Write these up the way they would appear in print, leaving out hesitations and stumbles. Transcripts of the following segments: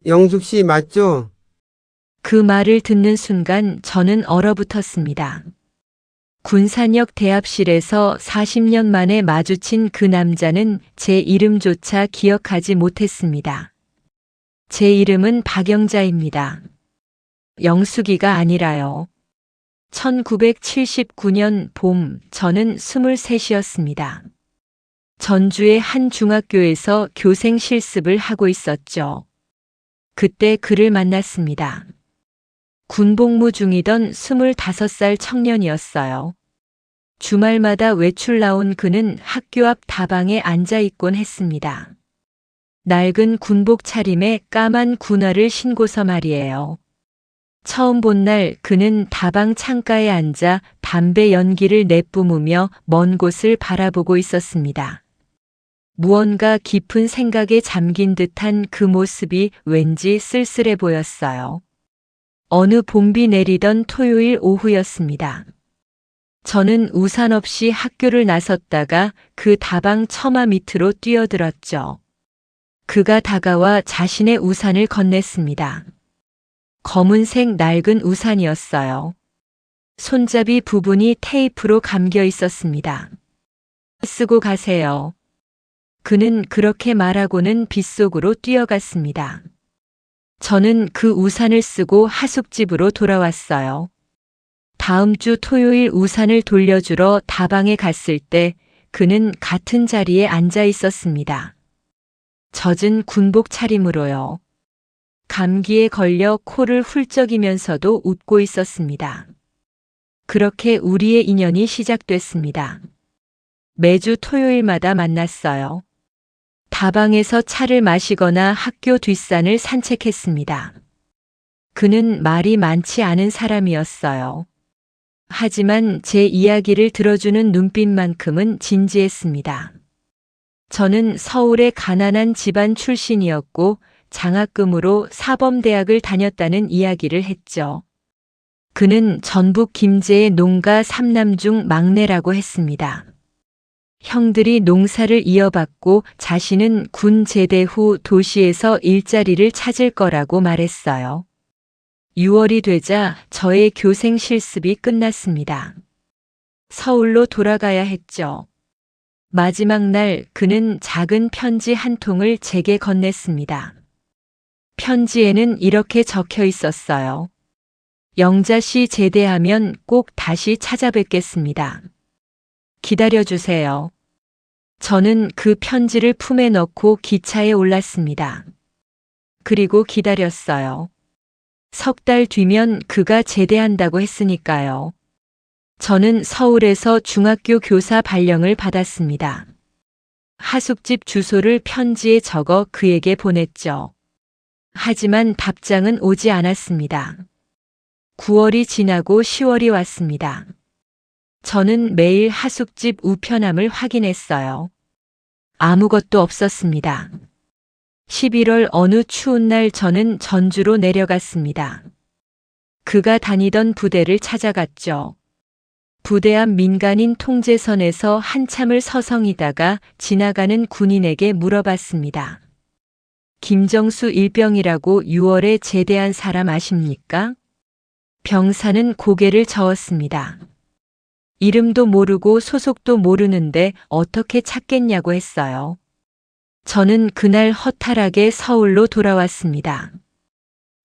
영숙 씨 맞죠? 그 말을 듣는 순간 저는 얼어붙었습니다. 군산역 대합실에서 40년 만에 마주친 그 남자는 제 이름조차 기억하지 못했습니다. 제 이름은 박영자입니다. 영숙이가 아니라요. 1979년 봄, 저는 23이었습니다. 전주의 한 중학교에서 교생 실습을 하고 있었죠. 그때 그를 만났습니다. 군복무 중이던 25살 청년이었어요. 주말마다 외출 나온 그는 학교 앞 다방에 앉아 있곤 했습니다. 낡은 군복 차림에 까만 군화를 신고서 말이에요. 처음 본 날 그는 다방 창가에 앉아 담배 연기를 내뿜으며 먼 곳을 바라보고 있었습니다. 무언가 깊은 생각에 잠긴 듯한 그 모습이 왠지 쓸쓸해 보였어요. 어느 봄비 내리던 토요일 오후였습니다. 저는 우산 없이 학교를 나섰다가 그 다방 처마 밑으로 뛰어들었죠. 그가 다가와 자신의 우산을 건넸습니다. 검은색 낡은 우산이었어요. 손잡이 부분이 테이프로 감겨 있었습니다. 쓰고 가세요. 그는 그렇게 말하고는 빗속으로 뛰어갔습니다. 저는 그 우산을 쓰고 하숙집으로 돌아왔어요. 다음 주 토요일 우산을 돌려주러 다방에 갔을 때 그는 같은 자리에 앉아 있었습니다. 젖은 군복 차림으로요. 감기에 걸려 코를 훌쩍이면서도 웃고 있었습니다. 그렇게 우리의 인연이 시작됐습니다. 매주 토요일마다 만났어요. 다방에서 차를 마시거나 학교 뒷산을 산책했습니다. 그는 말이 많지 않은 사람이었어요. 하지만 제 이야기를 들어주는 눈빛만큼은 진지했습니다. 저는 서울의 가난한 집안 출신이었고 장학금으로 사범대학을 다녔다는 이야기를 했죠. 그는 전북 김제의 농가 3남 중 막내라고 했습니다. 형들이 농사를 이어받고 자신은 군 제대 후 도시에서 일자리를 찾을 거라고 말했어요. 6월이 되자 저의 교생 실습이 끝났습니다. 서울로 돌아가야 했죠. 마지막 날 그는 작은 편지 한 통을 제게 건넸습니다. 편지에는 이렇게 적혀 있었어요. 영자 씨 제대하면 꼭 다시 찾아뵙겠습니다. 기다려주세요. 저는 그 편지를 품에 넣고 기차에 올랐습니다. 그리고 기다렸어요. 석 달 뒤면 그가 제대한다고 했으니까요. 저는 서울에서 중학교 교사 발령을 받았습니다. 하숙집 주소를 편지에 적어 그에게 보냈죠. 하지만 답장은 오지 않았습니다. 9월이 지나고 10월이 왔습니다. 저는 매일 하숙집 우편함을 확인했어요. 아무것도 없었습니다. 11월 어느 추운 날 저는 전주로 내려갔습니다. 그가 다니던 부대를 찾아갔죠. 부대 앞 민간인 통제선에서 한참을 서성이다가 지나가는 군인에게 물어봤습니다. 김정수 일병이라고 6월에 제대한 사람 아십니까? 병사는 고개를 저었습니다. 이름도 모르고 소속도 모르는데 어떻게 찾겠냐고 했어요. 저는 그날 허탈하게 서울로 돌아왔습니다.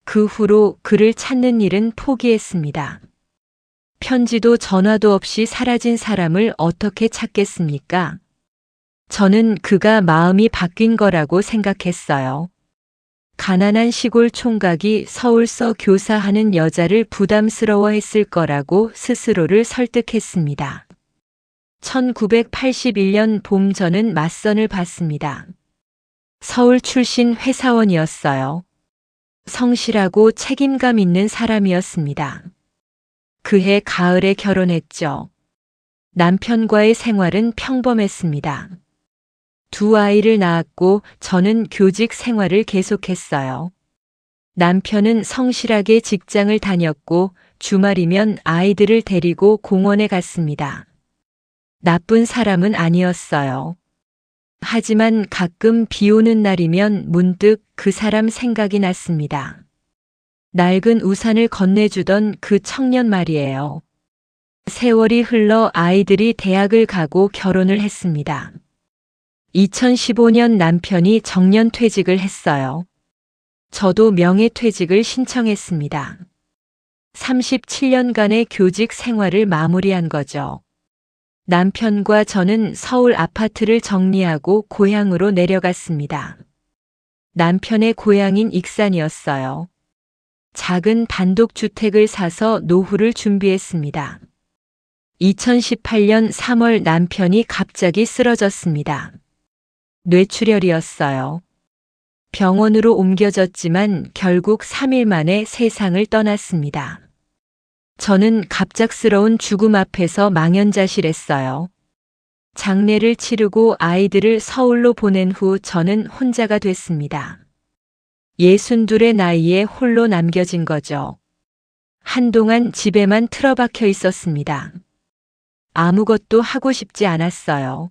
그 후로 그를 찾는 일은 포기했습니다. 편지도 전화도 없이 사라진 사람을 어떻게 찾겠습니까? 저는 그가 마음이 바뀐 거라고 생각했어요. 가난한 시골 총각이 서울서 교사하는 여자를 부담스러워했을 거라고 스스로를 설득했습니다. 1981년 봄 저는 맞선을 봤습니다. 서울 출신 회사원이었어요. 성실하고 책임감 있는 사람이었습니다. 그해 가을에 결혼했죠. 남편과의 생활은 평범했습니다. 2아이를 낳았고 저는 교직 생활을 계속했어요. 남편은 성실하게 직장을 다녔고 주말이면 아이들을 데리고 공원에 갔습니다. 나쁜 사람은 아니었어요. 하지만 가끔 비 오는 날이면 문득 그 사람 생각이 났습니다. 낡은 우산을 건네주던 그 청년 말이에요. 세월이 흘러 아이들이 대학을 가고 결혼을 했습니다. 2015년 남편이 정년퇴직을 했어요. 저도 명예퇴직을 신청했습니다. 37년간의 교직 생활을 마무리한 거죠. 남편과 저는 서울 아파트를 정리하고 고향으로 내려갔습니다. 남편의 고향인 익산이었어요. 작은 단독주택을 사서 노후를 준비했습니다. 2018년 3월 남편이 갑자기 쓰러졌습니다. 뇌출혈이었어요. 병원으로 옮겨졌지만 결국 3일 만에 세상을 떠났습니다. 저는 갑작스러운 죽음 앞에서 망연자실했어요. 장례를 치르고 아이들을 서울로 보낸 후 저는 혼자가 됐습니다. 62의 나이에 홀로 남겨진 거죠. 한동안 집에만 틀어박혀 있었습니다. 아무것도 하고 싶지 않았어요.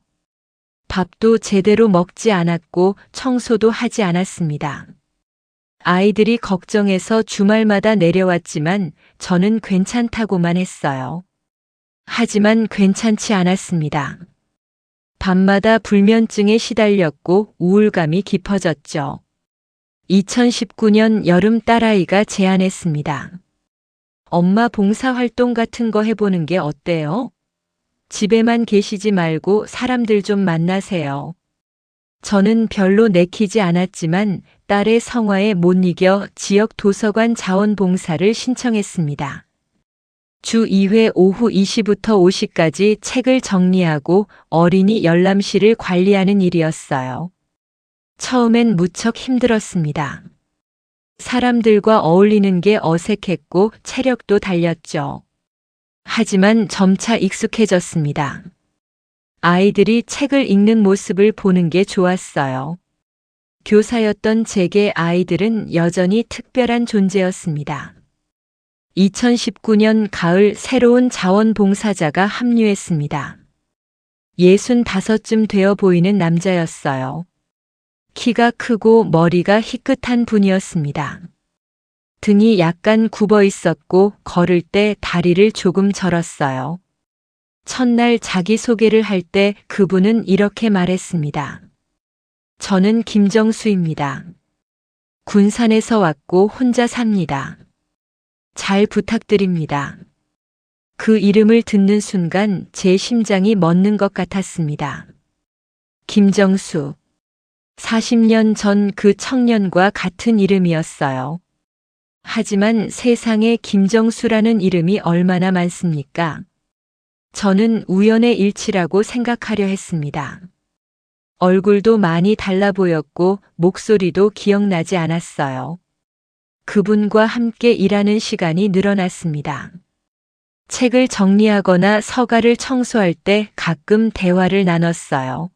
밥도 제대로 먹지 않았고 청소도 하지 않았습니다. 아이들이 걱정해서 주말마다 내려왔지만 저는 괜찮다고만 했어요. 하지만 괜찮지 않았습니다. 밤마다 불면증에 시달렸고 우울감이 깊어졌죠. 2019년 여름 딸아이가 제안했습니다. 엄마 봉사활동 같은 거 해보는 게 어때요? 집에만 계시지 말고 사람들 좀 만나세요. 저는 별로 내키지 않았지만 딸의 성화에 못 이겨 지역 도서관 자원봉사를 신청했습니다. 주 2회 오후 2시부터 5시까지 책을 정리하고 어린이 열람실을 관리하는 일이었어요. 처음엔 무척 힘들었습니다. 사람들과 어울리는 게 어색했고 체력도 달렸죠. 하지만 점차 익숙해졌습니다. 아이들이 책을 읽는 모습을 보는 게 좋았어요. 교사였던 제게 아이들은 여전히 특별한 존재였습니다. 2019년 가을 새로운 자원봉사자가 합류했습니다. 65쯤 되어 보이는 남자였어요. 키가 크고 머리가 희끗한 분이었습니다. 등이 약간 굽어 있었고 걸을 때 다리를 조금 절었어요. 첫날 자기소개를 할 때 그분은 이렇게 말했습니다. 저는 김정수입니다. 군산에서 왔고 혼자 삽니다. 잘 부탁드립니다. 그 이름을 듣는 순간 제 심장이 멎는 것 같았습니다. 김정수. 40년 전 그 청년과 같은 이름이었어요. 하지만 세상에 김정수라는 이름이 얼마나 많습니까? 저는 우연의 일치라고 생각하려 했습니다. 얼굴도 많이 달라 보였고 목소리도 기억나지 않았어요. 그분과 함께 일하는 시간이 늘어났습니다. 책을 정리하거나 서가를 청소할 때 가끔 대화를 나눴어요.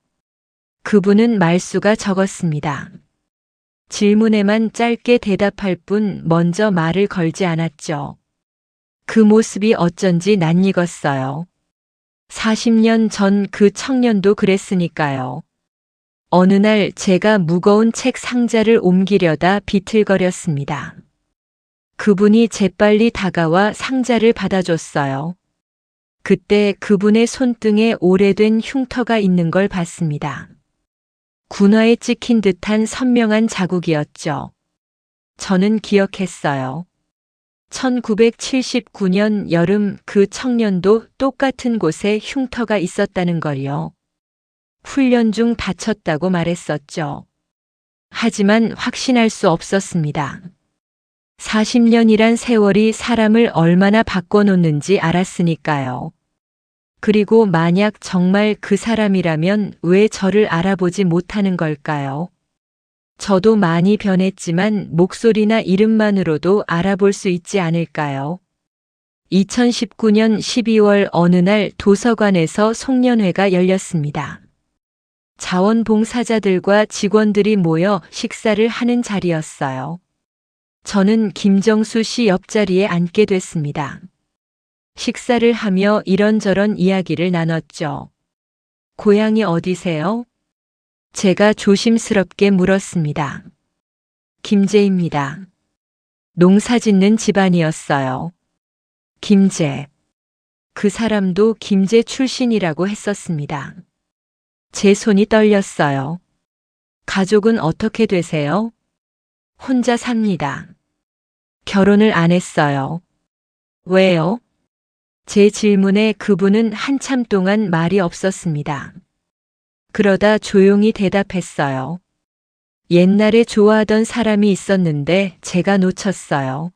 그분은 말수가 적었습니다. 질문에만 짧게 대답할 뿐 먼저 말을 걸지 않았죠. 그 모습이 어쩐지 낯익었어요. 40년 전 그 청년도 그랬으니까요. 어느 날 제가 무거운 책 상자를 옮기려다 비틀거렸습니다. 그분이 재빨리 다가와 상자를 받아줬어요. 그때 그분의 손등에 오래된 흉터가 있는 걸 봤습니다. 군화에 찍힌 듯한 선명한 자국이었죠. 저는 기억했어요. 1979년 여름 그 청년도 똑같은 곳에 흉터가 있었다는 걸요. 훈련 중 다쳤다고 말했었죠. 하지만 확신할 수 없었습니다. 40년이란 세월이 사람을 얼마나 바꿔놓는지 알았으니까요. 그리고 만약 정말 그 사람이라면 왜 저를 알아보지 못하는 걸까요? 저도 많이 변했지만 목소리나 이름만으로도 알아볼 수 있지 않을까요? 2019년 12월 어느 날 도서관에서 송년회가 열렸습니다. 자원봉사자들과 직원들이 모여 식사를 하는 자리였어요. 저는 김정수 씨 옆자리에 앉게 됐습니다. 식사를 하며 이런저런 이야기를 나눴죠. 고향이 어디세요? 제가 조심스럽게 물었습니다. 김제입니다. 농사 짓는 집안이었어요. 김제. 그 사람도 김제 출신이라고 했었습니다. 제 손이 떨렸어요. 가족은 어떻게 되세요? 혼자 삽니다. 결혼을 안 했어요. 왜요? 제 질문에 그분은 한참 동안 말이 없었습니다. 그러다 조용히 대답했어요. 옛날에 좋아하던 사람이 있었는데 제가 놓쳤어요.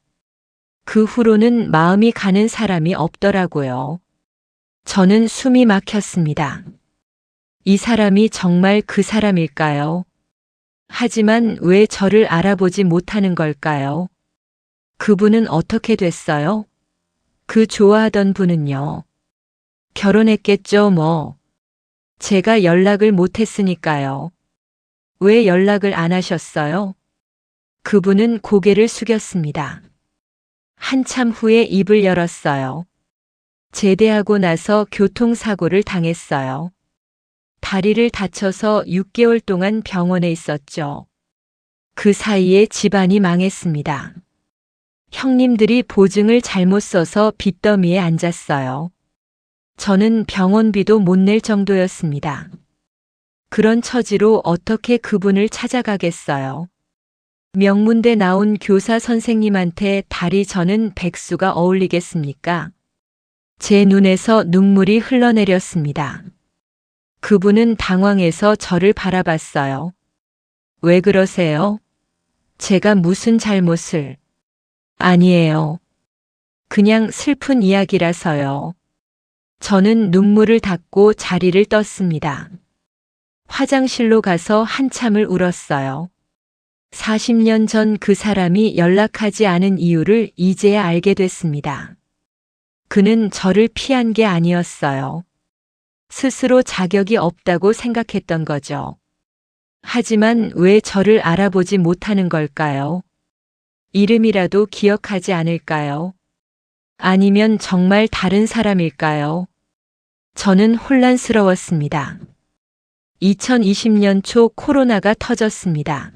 그 후로는 마음이 가는 사람이 없더라고요. 저는 숨이 막혔습니다. 이 사람이 정말 그 사람일까요? 하지만 왜 저를 알아보지 못하는 걸까요? 그분은 어떻게 됐어요? 그 좋아하던 분은요? 결혼했겠죠, 뭐. 제가 연락을 못했으니까요. 왜 연락을 안 하셨어요? 그분은 고개를 숙였습니다. 한참 후에 입을 열었어요. 제대하고 나서 교통사고를 당했어요. 다리를 다쳐서 6개월 동안 병원에 있었죠. 그 사이에 집안이 망했습니다. 형님들이 보증을 잘못 써서 빚더미에 앉았어요. 저는 병원비도 못 낼 정도였습니다. 그런 처지로 어떻게 그분을 찾아가겠어요? 명문대 나온 교사 선생님한테 다리 저는 백수가 어울리겠습니까? 제 눈에서 눈물이 흘러내렸습니다. 그분은 당황해서 저를 바라봤어요. 왜 그러세요? 제가 무슨 잘못을? 아니에요. 그냥 슬픈 이야기라서요. 저는 눈물을 닦고 자리를 떴습니다. 화장실로 가서 한참을 울었어요. 40년 전 그 사람이 연락하지 않은 이유를 이제야 알게 됐습니다. 그는 저를 피한 게 아니었어요. 스스로 자격이 없다고 생각했던 거죠. 하지만 왜 저를 알아보지 못하는 걸까요? 이름이라도 기억하지 않을까요? 아니면 정말 다른 사람일까요? 저는 혼란스러웠습니다. 2020년 초 코로나가 터졌습니다.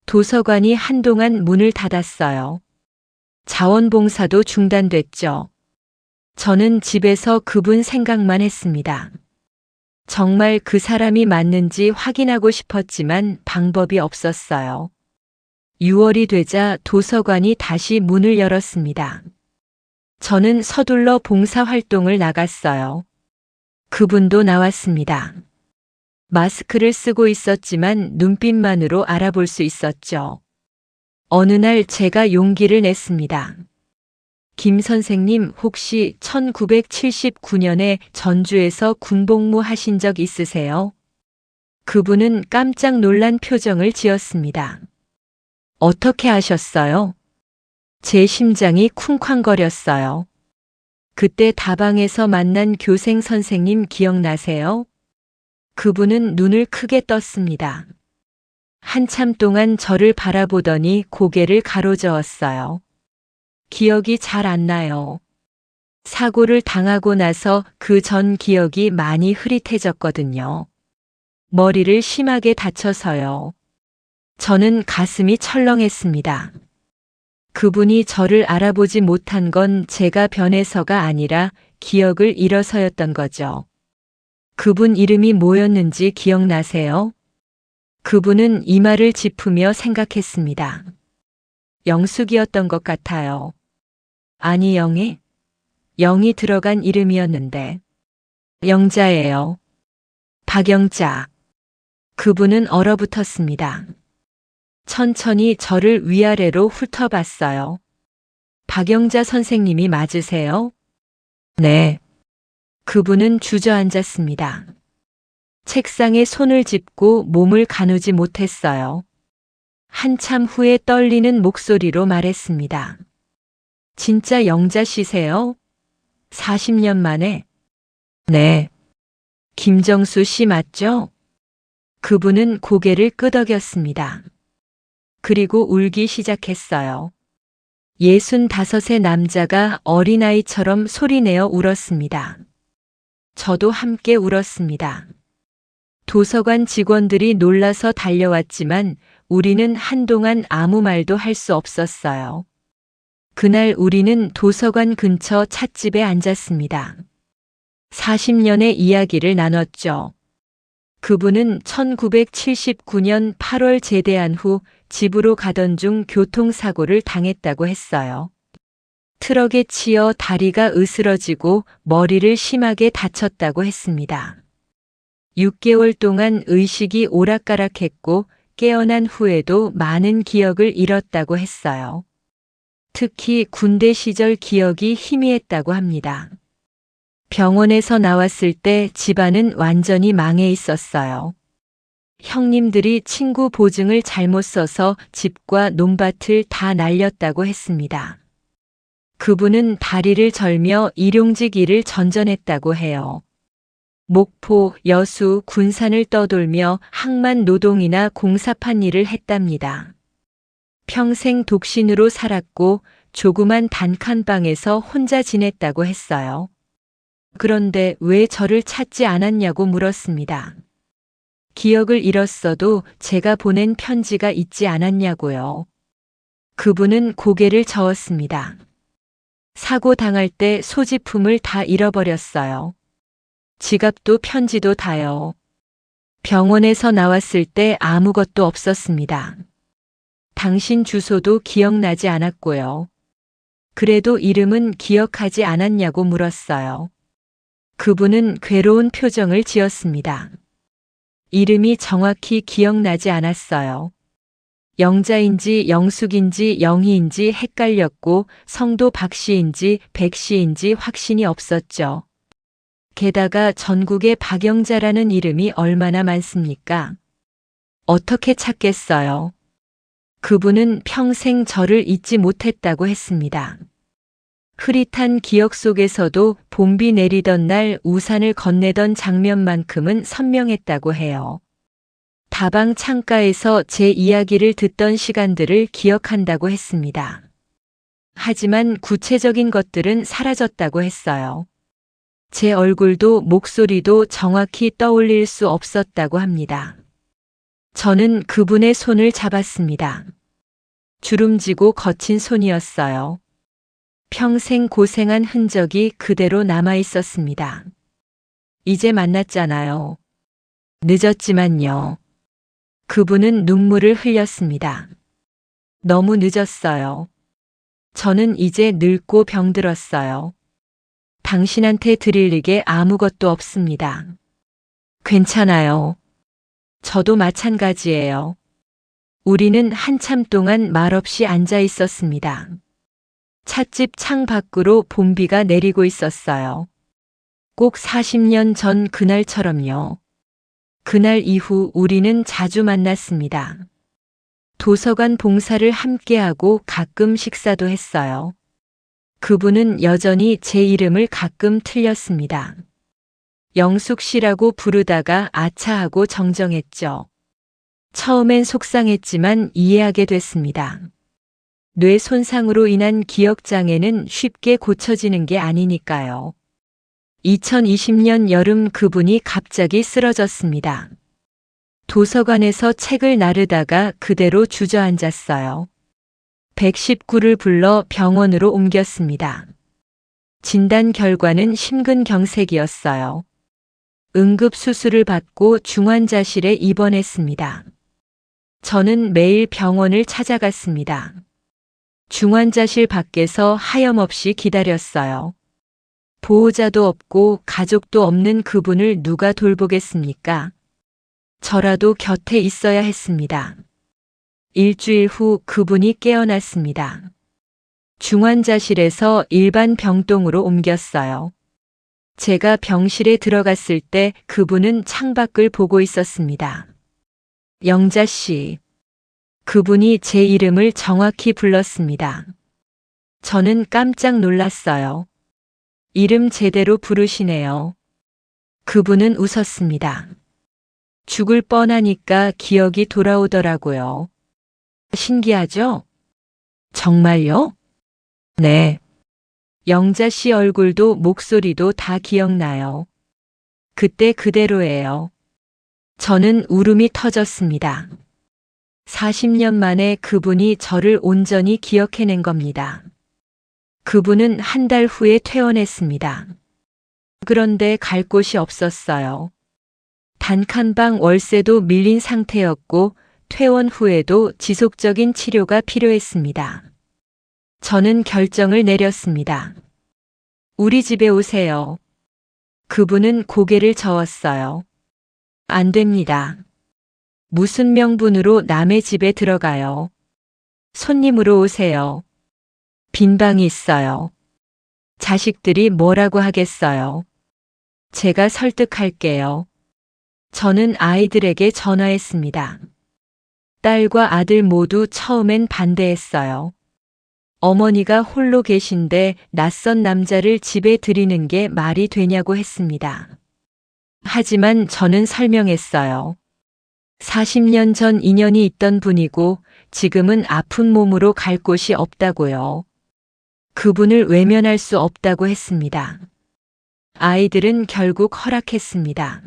도서관이 한동안 문을 닫았어요. 자원봉사도 중단됐죠. 저는 집에서 그분 생각만 했습니다. 정말 그 사람이 맞는지 확인하고 싶었지만 방법이 없었어요. 6월이 되자 도서관이 다시 문을 열었습니다. 저는 서둘러 봉사활동을 나갔어요. 그분도 나왔습니다. 마스크를 쓰고 있었지만 눈빛만으로 알아볼 수 있었죠. 어느 날 제가 용기를 냈습니다. 김 선생님, 혹시 1979년에 전주에서 군복무 하신 적 있으세요? 그분은 깜짝 놀란 표정을 지었습니다. 어떻게 아셨어요? 제 심장이 쿵쾅거렸어요. 그때 다방에서 만난 교생 선생님 기억나세요? 그분은 눈을 크게 떴습니다. 한참 동안 저를 바라보더니 고개를 가로저었어요. 기억이 잘 안 나요. 사고를 당하고 나서 그 전 기억이 많이 흐릿해졌거든요. 머리를 심하게 다쳐서요. 저는 가슴이 철렁했습니다. 그분이 저를 알아보지 못한 건 제가 변해서가 아니라 기억을 잃어서였던 거죠. 그분 이름이 뭐였는지 기억나세요? 그분은 이마를 짚으며 생각했습니다. 영숙이었던 것 같아요. 아니, 영애? 영이 들어간 이름이었는데. 영자예요. 박영자. 그분은 얼어붙었습니다. 천천히 저를 위아래로 훑어봤어요. 박영자 선생님이 맞으세요? 네. 그분은 주저앉았습니다. 책상에 손을 짚고 몸을 가누지 못했어요. 한참 후에 떨리는 목소리로 말했습니다. 진짜 영자 씨세요? 40년 만에? 네. 김정수 씨 맞죠? 그분은 고개를 끄덕였습니다. 그리고 울기 시작했어요. 65의 남자가 어린아이처럼 소리내어 울었습니다. 저도 함께 울었습니다. 도서관 직원들이 놀라서 달려왔지만 우리는 한동안 아무 말도 할 수 없었어요. 그날 우리는 도서관 근처 찻집에 앉았습니다. 40년의 이야기를 나눴죠. 그분은 1979년 8월 제대한 후 집으로 가던 중 교통사고를 당했다고 했어요. 트럭에 치여 다리가 으스러지고 머리를 심하게 다쳤다고 했습니다. 6개월 동안 의식이 오락가락했고 깨어난 후에도 많은 기억을 잃었다고 했어요. 특히 군대 시절 기억이 희미했다고 합니다. 병원에서 나왔을 때 집안은 완전히 망해 있었어요. 형님들이 친구 보증을 잘못 써서 집과 논밭을 다 날렸다고 했습니다. 그분은 다리를 절며 일용직 일을 전전했다고 해요. 목포, 여수, 군산을 떠돌며 항만 노동이나 공사판 일을 했답니다. 평생 독신으로 살았고 조그만 단칸방에서 혼자 지냈다고 했어요. 그런데 왜 저를 찾지 않았냐고 물었습니다. 기억을 잃었어도 제가 보낸 편지가 있지 않았냐고요. 그분은 고개를 저었습니다. 사고 당할 때 소지품을 다 잃어버렸어요. 지갑도 편지도 다요. 병원에서 나왔을 때 아무것도 없었습니다. 당신 주소도 기억나지 않았고요. 그래도 이름은 기억하지 않았냐고 물었어요. 그분은 괴로운 표정을 지었습니다. 이름이 정확히 기억나지 않았어요. 영자인지 영숙인지 영희인지 헷갈렸고 성도 박씨인지 백씨인지 확신이 없었죠. 게다가 전국에 박영자라는 이름이 얼마나 많습니까? 어떻게 찾겠어요? 그분은 평생 저를 잊지 못했다고 했습니다. 흐릿한 기억 속에서도 봄비 내리던 날 우산을 건네던 장면만큼은 선명했다고 해요. 다방 창가에서 제 이야기를 듣던 시간들을 기억한다고 했습니다. 하지만 구체적인 것들은 사라졌다고 했어요. 제 얼굴도 목소리도 정확히 떠올릴 수 없었다고 합니다. 저는 그분의 손을 잡았습니다. 주름지고 거친 손이었어요. 평생 고생한 흔적이 그대로 남아 있었습니다. 이제 만났잖아요. 늦었지만요. 그분은 눈물을 흘렸습니다. 너무 늦었어요. 저는 이제 늙고 병들었어요. 당신한테 드릴 일게 아무것도 없습니다. 괜찮아요. 저도 마찬가지예요. 우리는 한참 동안 말없이 앉아 있었습니다. 찻집 창 밖으로 봄비가 내리고 있었어요. 꼭 40년 전 그날처럼요. 그날 이후 우리는 자주 만났습니다. 도서관 봉사를 함께하고 가끔 식사도 했어요. 그분은 여전히 제 이름을 가끔 틀렸습니다. 영숙 씨라고 부르다가 아차하고 정정했죠. 처음엔 속상했지만 이해하게 됐습니다. 뇌 손상으로 인한 기억장애는 쉽게 고쳐지는 게 아니니까요. 2020년 여름 그분이 갑자기 쓰러졌습니다. 도서관에서 책을 나르다가 그대로 주저앉았어요. 119를 불러 병원으로 옮겼습니다. 진단 결과는 심근경색이었어요. 응급수술을 받고 중환자실에 입원했습니다. 저는 매일 병원을 찾아갔습니다. 중환자실 밖에서 하염없이 기다렸어요. 보호자도 없고 가족도 없는 그분을 누가 돌보겠습니까? 저라도 곁에 있어야 했습니다. 일주일 후 그분이 깨어났습니다. 중환자실에서 일반 병동으로 옮겼어요. 제가 병실에 들어갔을 때 그분은 창밖을 보고 있었습니다. 영자 씨. 그분이 제 이름을 정확히 불렀습니다. 저는 깜짝 놀랐어요. 이름 제대로 부르시네요. 그분은 웃었습니다. 죽을 뻔하니까 기억이 돌아오더라고요. 신기하죠? 정말요? 네. 영자 씨 얼굴도 목소리도 다 기억나요. 그때 그대로예요. 저는 울음이 터졌습니다. 40년 만에 그분이 저를 온전히 기억해낸 겁니다. 그분은 한 달 후에 퇴원했습니다. 그런데 갈 곳이 없었어요. 단칸방 월세도 밀린 상태였고 퇴원 후에도 지속적인 치료가 필요했습니다. 저는 결정을 내렸습니다. 우리 집에 오세요. 그분은 고개를 저었어요. 안 됩니다. 무슨 명분으로 남의 집에 들어가요? 손님으로 오세요. 빈 방이 있어요. 자식들이 뭐라고 하겠어요? 제가 설득할게요. 저는 아이들에게 전화했습니다. 딸과 아들 모두 처음엔 반대했어요. 어머니가 홀로 계신데 낯선 남자를 집에 들이는 게 말이 되냐고 했습니다. 하지만 저는 설명했어요. 40년 전 인연이 있던 분이고 지금은 아픈 몸으로 갈 곳이 없다고요. 그분을 외면할 수 없다고 했습니다. 아이들은 결국 허락했습니다.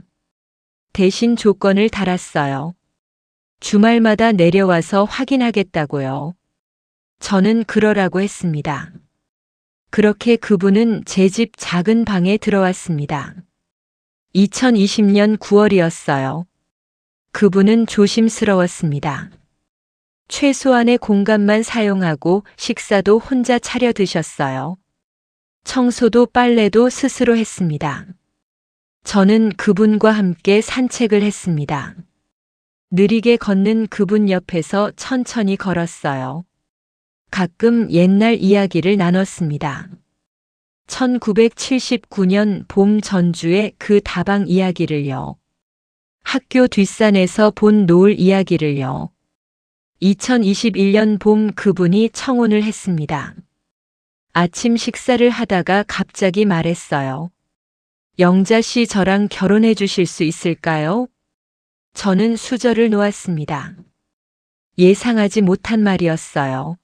대신 조건을 달았어요. 주말마다 내려와서 확인하겠다고요. 저는 그러라고 했습니다. 그렇게 그분은 제 집 작은 방에 들어왔습니다. 2020년 9월이었어요. 그분은 조심스러웠습니다. 최소한의 공간만 사용하고 식사도 혼자 차려 드셨어요. 청소도 빨래도 스스로 했습니다. 저는 그분과 함께 산책을 했습니다. 느리게 걷는 그분 옆에서 천천히 걸었어요. 가끔 옛날 이야기를 나눴습니다. 1979년 봄 전주의 그 다방 이야기를요. 학교 뒷산에서 본 노을 이야기를요. 2021년 봄 그분이 청혼을 했습니다. 아침 식사를 하다가 갑자기 말했어요. 영자 씨 저랑 결혼해 주실 수 있을까요? 저는 수저를 놓았습니다. 예상하지 못한 말이었어요.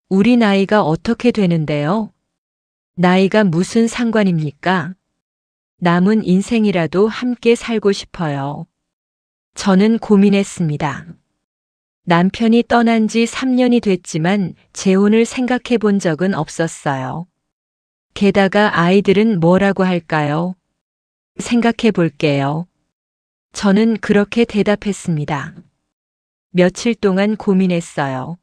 우리 나이가 어떻게 되는데요? 나이가 무슨 상관입니까? 남은 인생이라도 함께 살고 싶어요. 저는 고민했습니다. 남편이 떠난 지 3년이 됐지만 재혼을 생각해 본 적은 없었어요. 게다가 아이들은 뭐라고 할까요? 생각해 볼게요. 저는 그렇게 대답했습니다. 며칠 동안 고민했어요.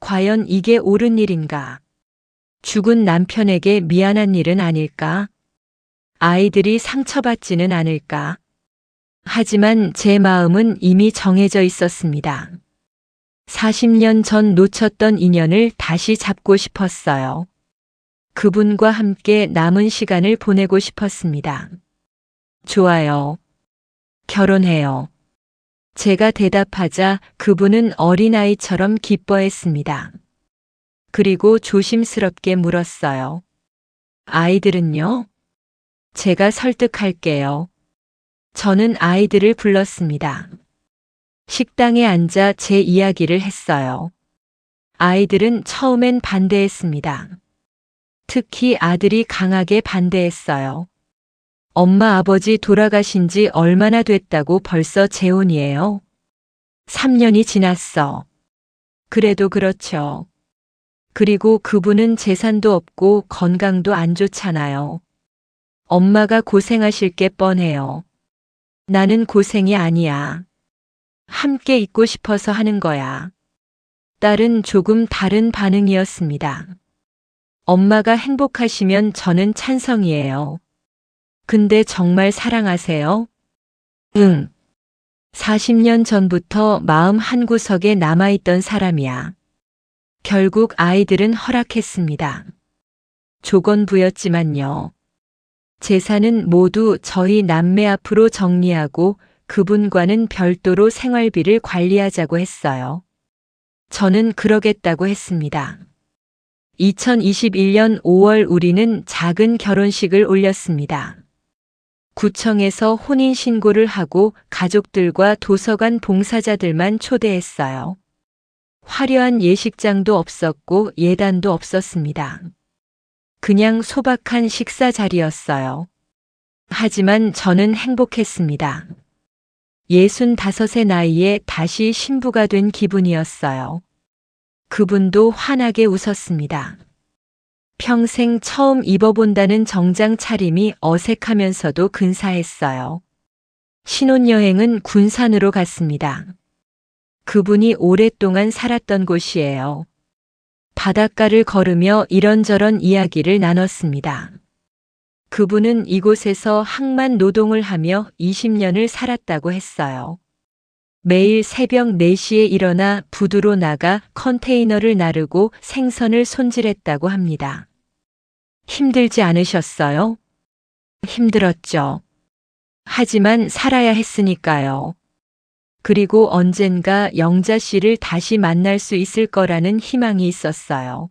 과연 이게 옳은 일인가? 죽은 남편에게 미안한 일은 아닐까? 아이들이 상처받지는 않을까? 하지만 제 마음은 이미 정해져 있었습니다. 40년 전 놓쳤던 인연을 다시 잡고 싶었어요. 그분과 함께 남은 시간을 보내고 싶었습니다. 좋아요. 결혼해요. 제가 대답하자 그분은 어린아이처럼 기뻐했습니다. 그리고 조심스럽게 물었어요. 아이들은요? 제가 설득할게요. 저는 아이들을 불렀습니다. 식당에 앉아 제 이야기를 했어요. 아이들은 처음엔 반대했습니다. 특히 아들이 강하게 반대했어요. 엄마 아버지 돌아가신 지 얼마나 됐다고 벌써 재혼이에요? 3년이 지났어. 그래도 그렇죠. 그리고 그분은 재산도 없고 건강도 안 좋잖아요. 엄마가 고생하실 게 뻔해요. 나는 고생이 아니야. 함께 있고 싶어서 하는 거야. 딸은 조금 다른 반응이었습니다. 엄마가 행복하시면 저는 찬성이에요. 근데 정말 사랑하세요? 응. 40년 전부터 마음 한구석에 남아있던 사람이야. 결국 아이들은 허락했습니다. 조건부였지만요. 재산은 모두 저희 남매 앞으로 정리하고 그분과는 별도로 생활비를 관리하자고 했어요. 저는 그러겠다고 했습니다. 2021년 5월 우리는 작은 결혼식을 올렸습니다. 구청에서 혼인신고를 하고 가족들과 도서관 봉사자들만 초대했어요. 화려한 예식장도 없었고 예단도 없었습니다. 그냥 소박한 식사 자리였어요. 하지만 저는 행복했습니다. 65의 나이에 다시 신부가 된 기분이었어요. 그분도 환하게 웃었습니다. 평생 처음 입어본다는 정장 차림이 어색하면서도 근사했어요. 신혼여행은 군산으로 갔습니다. 그분이 오랫동안 살았던 곳이에요. 바닷가를 걸으며 이런저런 이야기를 나눴습니다. 그분은 이곳에서 항만 노동을 하며 20년을 살았다고 했어요. 매일 새벽 4시에 일어나 부두로 나가 컨테이너를 나르고 생선을 손질했다고 합니다. 힘들지 않으셨어요? 힘들었죠. 하지만 살아야 했으니까요. 그리고 언젠가 영자 씨를 다시 만날 수 있을 거라는 희망이 있었어요.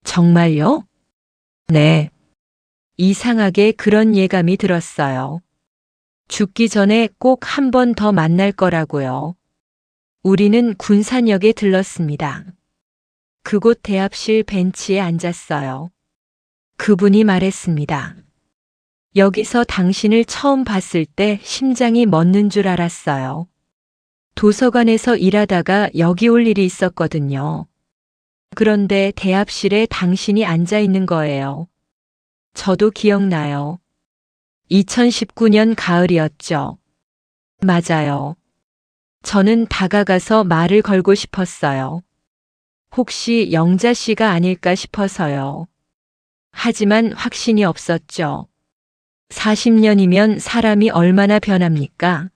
정말요? 네. 이상하게 그런 예감이 들었어요. 죽기 전에 꼭 한 번 더 만날 거라고요. 우리는 군산역에 들렀습니다. 그곳 대합실 벤치에 앉았어요. 그분이 말했습니다. 여기서 당신을 처음 봤을 때 심장이 멎는 줄 알았어요. 도서관에서 일하다가 여기 올 일이 있었거든요. 그런데 대합실에 당신이 앉아 있는 거예요. 저도 기억나요. 2019년 가을이었죠. 맞아요. 저는 다가가서 말을 걸고 싶었어요. 혹시 영자 씨가 아닐까 싶어서요. 하지만 확신이 없었죠. 40년이면 사람이 얼마나 변합니까?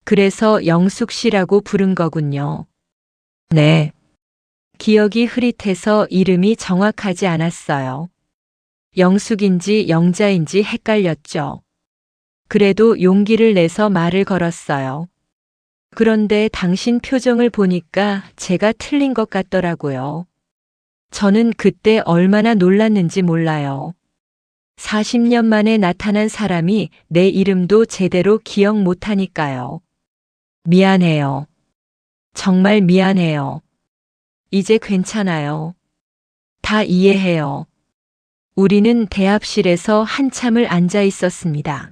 그래서 영숙 씨라고 부른 거군요. 네. 기억이 흐릿해서 이름이 정확하지 않았어요. 영숙인지 영자인지 헷갈렸죠. 그래도 용기를 내서 말을 걸었어요. 그런데 당신 표정을 보니까 제가 틀린 것 같더라고요. 저는 그때 얼마나 놀랐는지 몰라요. 40년 만에 나타난 사람이 내 이름도 제대로 기억 못하니까요. 미안해요. 정말 미안해요. 이제 괜찮아요. 다 이해해요. 우리는 대합실에서 한참을 앉아 있었습니다.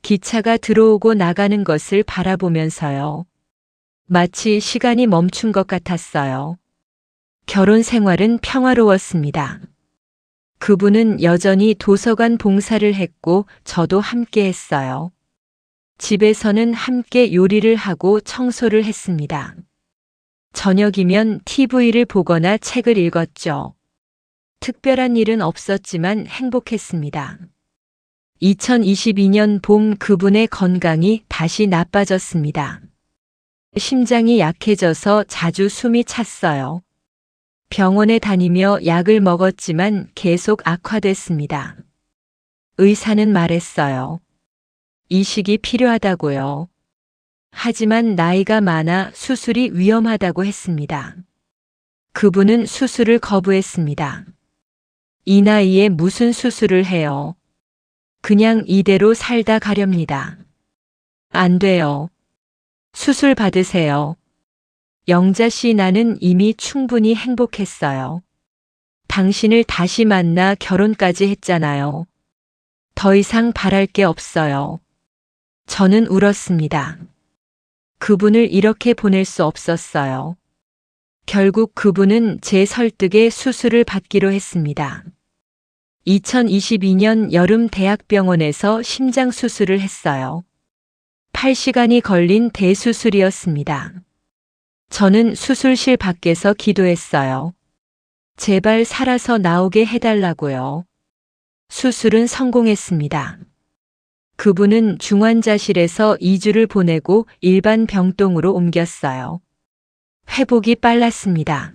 기차가 들어오고 나가는 것을 바라보면서요. 마치 시간이 멈춘 것 같았어요. 결혼 생활은 평화로웠습니다. 그분은 여전히 도서관 봉사를 했고 저도 함께 했어요. 집에서는 함께 요리를 하고 청소를 했습니다. 저녁이면 TV를 보거나 책을 읽었죠. 특별한 일은 없었지만 행복했습니다. 2022년 봄 그분의 건강이 다시 나빠졌습니다. 심장이 약해져서 자주 숨이 찼어요. 병원에 다니며 약을 먹었지만 계속 악화됐습니다. 의사는 말했어요. 이식이 필요하다고요. 하지만 나이가 많아 수술이 위험하다고 했습니다. 그분은 수술을 거부했습니다. 이 나이에 무슨 수술을 해요? 그냥 이대로 살다 가렵니다. 안 돼요. 수술 받으세요. 영자 씨 나는 이미 충분히 행복했어요. 당신을 다시 만나 결혼까지 했잖아요. 더 이상 바랄 게 없어요. 저는 울었습니다. 그분을 이렇게 보낼 수 없었어요. 결국 그분은 제 설득에 수술을 받기로 했습니다. 2022년 여름 대학병원에서 심장 수술을 했어요. 8시간이 걸린 대수술이었습니다. 저는 수술실 밖에서 기도했어요. 제발 살아서 나오게 해달라고요. 수술은 성공했습니다. 그분은 중환자실에서 2주를 보내고 일반 병동으로 옮겼어요. 회복이 빨랐습니다.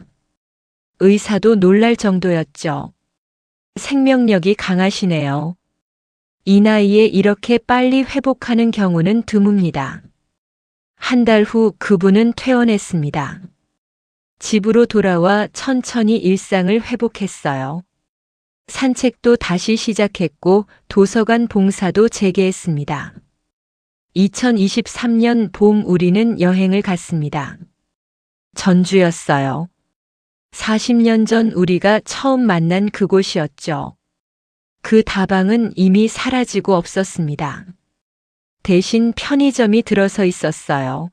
의사도 놀랄 정도였죠. 생명력이 강하시네요. 이 나이에 이렇게 빨리 회복하는 경우는 드뭅니다. 한 달 후 그분은 퇴원했습니다. 집으로 돌아와 천천히 일상을 회복했어요. 산책도 다시 시작했고 도서관 봉사도 재개했습니다. 2023년 봄 우리는 여행을 갔습니다. 전주였어요. 40년 전 우리가 처음 만난 그곳이었죠. 그 다방은 이미 사라지고 없었습니다. 대신 편의점이 들어서 있었어요.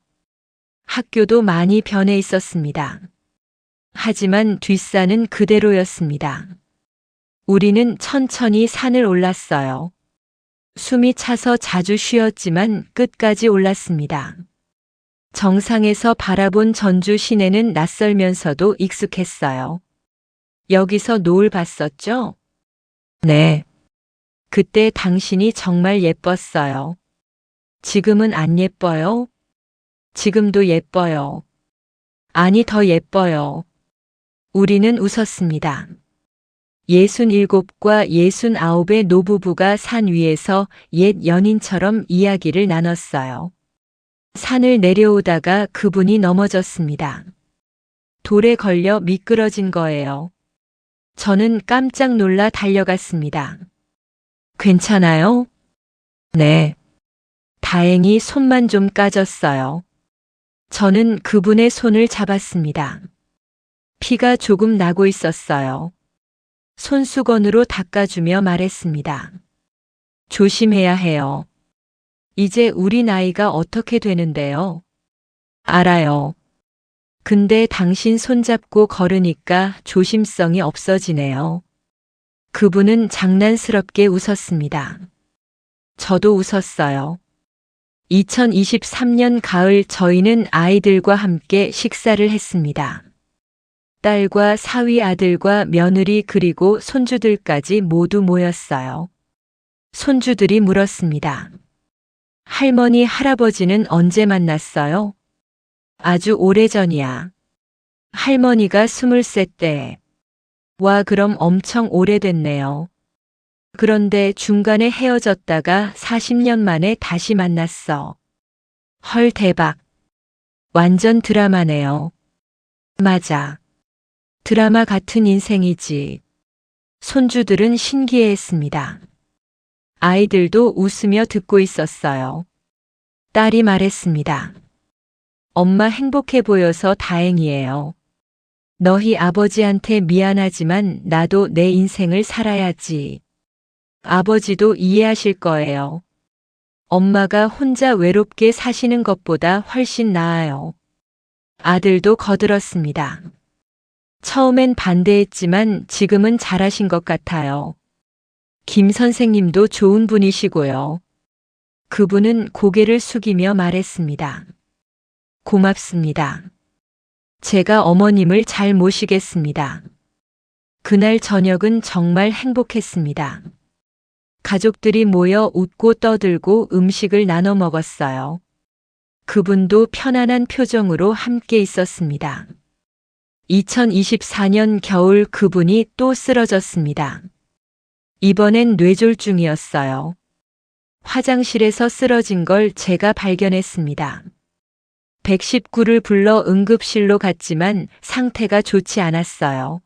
학교도 많이 변해 있었습니다. 하지만 뒷산은 그대로였습니다. 우리는 천천히 산을 올랐어요. 숨이 차서 자주 쉬었지만 끝까지 올랐습니다. 정상에서 바라본 전주 시내는 낯설면서도 익숙했어요. 여기서 노을 봤었죠? 네. 그때 당신이 정말 예뻤어요. 지금은 안 예뻐요? 지금도 예뻐요. 아니, 더 예뻐요. 우리는 웃었습니다. 67과 69의 노부부가 산 위에서 옛 연인처럼 이야기를 나눴어요. 산을 내려오다가 그분이 넘어졌습니다. 돌에 걸려 미끄러진 거예요. 저는 깜짝 놀라 달려갔습니다. 괜찮아요? 네. 다행히 손만 좀 까졌어요. 저는 그분의 손을 잡았습니다. 피가 조금 나고 있었어요. 손수건으로 닦아주며 말했습니다. 조심해야 해요. 이제 우리 나이가 어떻게 되는데요? 알아요. 근데 당신 손잡고 걸으니까 조심성이 없어지네요. 그분은 장난스럽게 웃었습니다. 저도 웃었어요. 2023년 가을 저희는 아이들과 함께 식사를 했습니다. 딸과 사위 아들과 며느리 그리고 손주들까지 모두 모였어요. 손주들이 물었습니다. 할머니, 할아버지는 언제 만났어요? 아주 오래전이야. 할머니가 23 때. 와, 그럼 엄청 오래됐네요. 그런데 중간에 헤어졌다가 40년 만에 다시 만났어. 헐, 대박. 완전 드라마네요. 맞아. 드라마 같은 인생이지. 손주들은 신기해했습니다. 아이들도 웃으며 듣고 있었어요. 딸이 말했습니다. 엄마 행복해 보여서 다행이에요. 너희 아버지한테 미안하지만 나도 내 인생을 살아야지. 아버지도 이해하실 거예요. 엄마가 혼자 외롭게 사시는 것보다 훨씬 나아요. 아들도 거들었습니다. 처음엔 반대했지만 지금은 잘하신 것 같아요. 김 선생님도 좋은 분이시고요. 그분은 고개를 숙이며 말했습니다. 고맙습니다. 제가 어머님을 잘 모시겠습니다. 그날 저녁은 정말 행복했습니다. 가족들이 모여 웃고 떠들고 음식을 나눠 먹었어요. 그분도 편안한 표정으로 함께 있었습니다. 2024년 겨울 그분이 또 쓰러졌습니다. 이번엔 뇌졸중이었어요. 화장실에서 쓰러진 걸 제가 발견했습니다. 119를 불러 응급실로 갔지만 상태가 좋지 않았어요.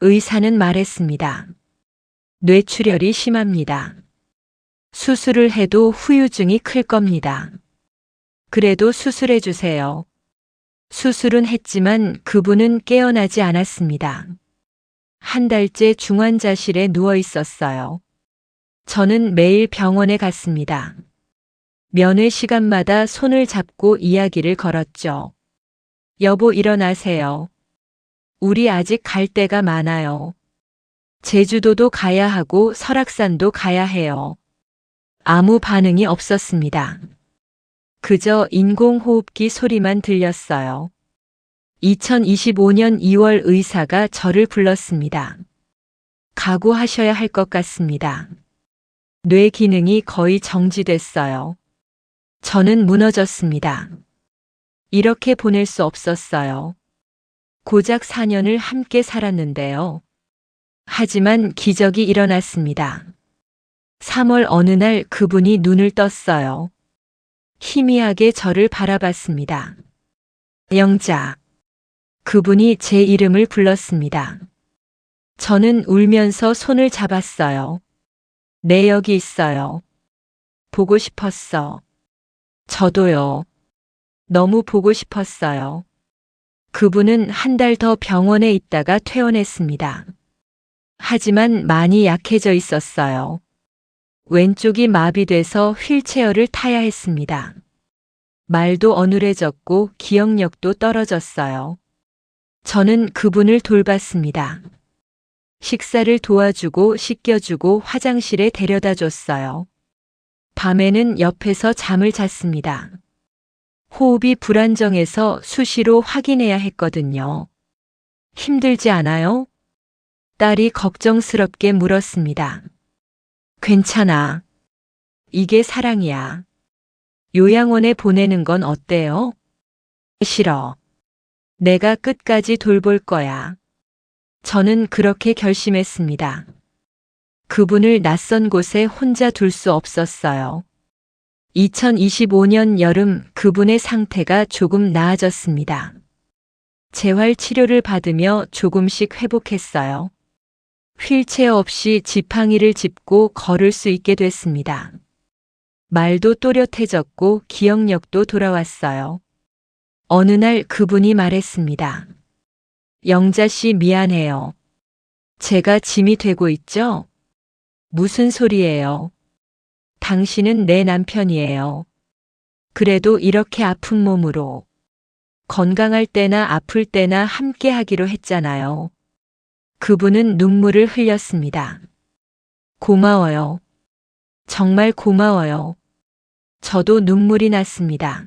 의사는 말했습니다. 뇌출혈이 심합니다. 수술을 해도 후유증이 클 겁니다. 그래도 수술해 주세요. 수술은 했지만 그분은 깨어나지 않았습니다. 한 달째 중환자실에 누워 있었어요. 저는 매일 병원에 갔습니다. 면회 시간마다 손을 잡고 이야기를 걸었죠. 여보, 일어나세요. 우리 아직 갈 데가 많아요. 제주도도 가야 하고 설악산도 가야 해요. 아무 반응이 없었습니다. 그저 인공호흡기 소리만 들렸어요. 2025년 2월 의사가 저를 불렀습니다. 각오하셔야 할 것 같습니다. 뇌 기능이 거의 정지됐어요. 저는 무너졌습니다. 이렇게 보낼 수 없었어요. 고작 4년을 함께 살았는데요. 하지만 기적이 일어났습니다. 3월 어느 날 그분이 눈을 떴어요. 희미하게 저를 바라봤습니다. 영자. 그분이 제 이름을 불렀습니다. 저는 울면서 손을 잡았어요. 네, 여기 있어요. 보고 싶었어. 저도요. 너무 보고 싶었어요. 그분은 한 달 더 병원에 있다가 퇴원했습니다. 하지만 많이 약해져 있었어요. 왼쪽이 마비돼서 휠체어를 타야 했습니다. 말도 어눌해졌고 기억력도 떨어졌어요. 저는 그분을 돌봤습니다. 식사를 도와주고 씻겨주고 화장실에 데려다 줬어요. 밤에는 옆에서 잠을 잤습니다. 호흡이 불안정해서 수시로 확인해야 했거든요. 힘들지 않아요? 딸이 걱정스럽게 물었습니다. 괜찮아. 이게 사랑이야. 요양원에 보내는 건 어때요? 싫어. 내가 끝까지 돌볼 거야. 저는 그렇게 결심했습니다. 그분을 낯선 곳에 혼자 둘 수 없었어요. 2025년 여름 그분의 상태가 조금 나아졌습니다. 재활 치료를 받으며 조금씩 회복했어요. 휠체어 없이 지팡이를 짚고 걸을 수 있게 됐습니다. 말도 또렷해졌고 기억력도 돌아왔어요. 어느 날 그분이 말했습니다. 영자 씨 미안해요. 제가 짐이 되고 있죠? 무슨 소리예요? 당신은 내 남편이에요. 그래도 이렇게 아픈 몸으로 건강할 때나 아플 때나 함께 하기로 했잖아요. 그분은 눈물을 흘렸습니다. 고마워요. 정말 고마워요. 저도 눈물이 났습니다.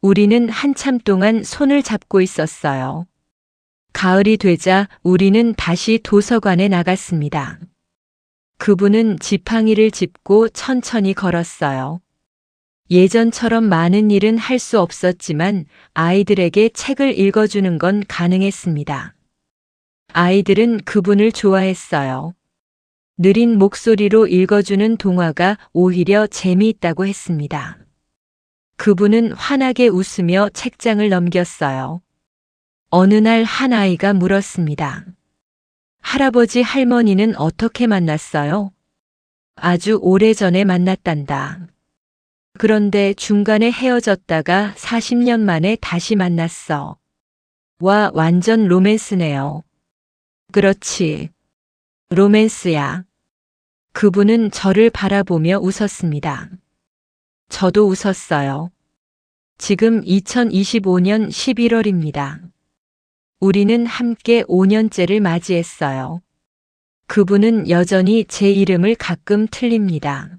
우리는 한참 동안 손을 잡고 있었어요. 가을이 되자 우리는 다시 도서관에 나갔습니다. 그분은 지팡이를 짚고 천천히 걸었어요. 예전처럼 많은 일은 할 수 없었지만 아이들에게 책을 읽어주는 건 가능했습니다. 아이들은 그분을 좋아했어요. 느린 목소리로 읽어주는 동화가 오히려 재미있다고 했습니다. 그분은 환하게 웃으며 책장을 넘겼어요. 어느 날 한 아이가 물었습니다. 할아버지 할머니는 어떻게 만났어요? 아주 오래전에 만났단다. 그런데 중간에 헤어졌다가 40년 만에 다시 만났어. 와, 완전 로맨스네요. 그렇지. 로맨스야. 그분은 저를 바라보며 웃었습니다. 저도 웃었어요. 지금 2025년 11월입니다. 우리는 함께 5년째를 맞이했어요. 그분은 여전히 제 이름을 가끔 틀립니다.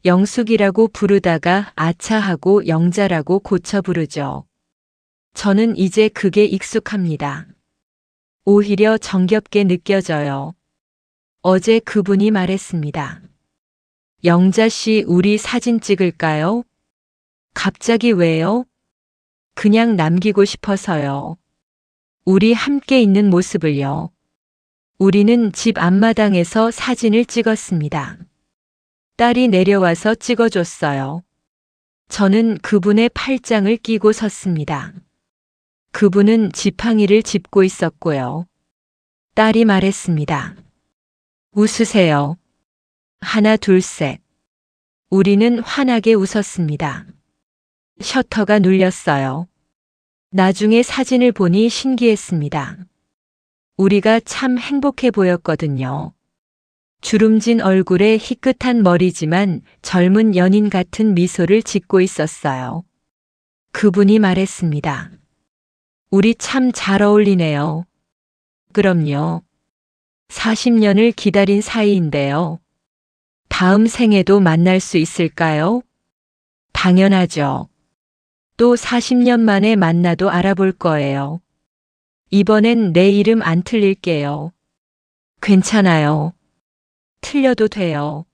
영숙이라고 부르다가 아차하고 영자라고 고쳐 부르죠. 저는 이제 그게 익숙합니다. 오히려 정겹게 느껴져요. 어제 그분이 말했습니다. 영자 씨, 우리 사진 찍을까요? 갑자기 왜요? 그냥 남기고 싶어서요. 우리 함께 있는 모습을요. 우리는 집 앞마당에서 사진을 찍었습니다. 딸이 내려와서 찍어줬어요. 저는 그분의 팔짱을 끼고 섰습니다. 그분은 지팡이를 짚고 있었고요. 딸이 말했습니다. 웃으세요. 하나, 둘, 셋. 우리는 환하게 웃었습니다. 셔터가 눌렸어요. 나중에 사진을 보니 신기했습니다. 우리가 참 행복해 보였거든요. 주름진 얼굴에 희끗한 머리지만 젊은 연인 같은 미소를 짓고 있었어요. 그분이 말했습니다. 우리 참 잘 어울리네요. 그럼요. 40년을 기다린 사이인데요. 다음 생에도 만날 수 있을까요? 당연하죠. 또 40년 만에 만나도 알아볼 거예요. 이번엔 내 이름 안 틀릴게요. 괜찮아요. 틀려도 돼요.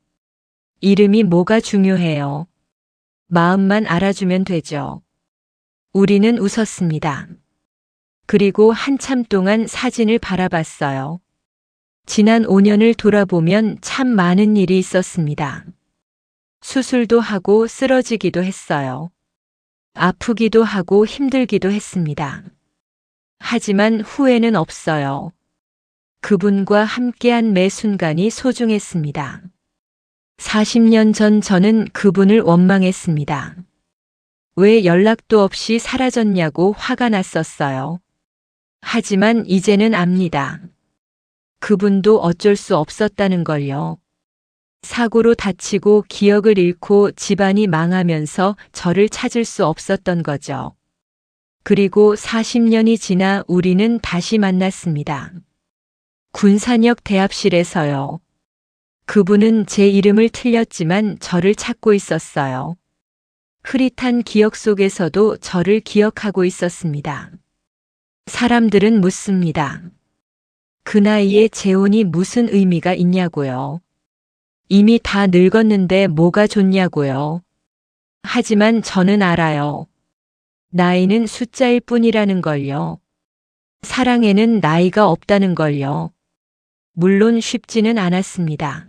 이름이 뭐가 중요해요. 마음만 알아주면 되죠. 우리는 웃었습니다. 그리고 한참 동안 사진을 바라봤어요. 지난 5년을 돌아보면 참 많은 일이 있었습니다. 수술도 하고 쓰러지기도 했어요. 아프기도 하고 힘들기도 했습니다. 하지만 후회는 없어요. 그분과 함께한 매 순간이 소중했습니다. 40년 전 저는 그분을 원망했습니다. 왜 연락도 없이 사라졌냐고 화가 났었어요. 하지만 이제는 압니다. 그분도 어쩔 수 없었다는 걸요. 사고로 다치고 기억을 잃고 집안이 망하면서 저를 찾을 수 없었던 거죠. 그리고 40년이 지나 우리는 다시 만났습니다. 군산역 대합실에서요. 그분은 제 이름을 틀렸지만 저를 찾고 있었어요. 흐릿한 기억 속에서도 저를 기억하고 있었습니다. 사람들은 묻습니다. 그 나이에 재혼이 무슨 의미가 있냐고요. 이미 다 늙었는데 뭐가 좋냐고요. 하지만 저는 알아요. 나이는 숫자일 뿐이라는 걸요. 사랑에는 나이가 없다는 걸요. 물론 쉽지는 않았습니다.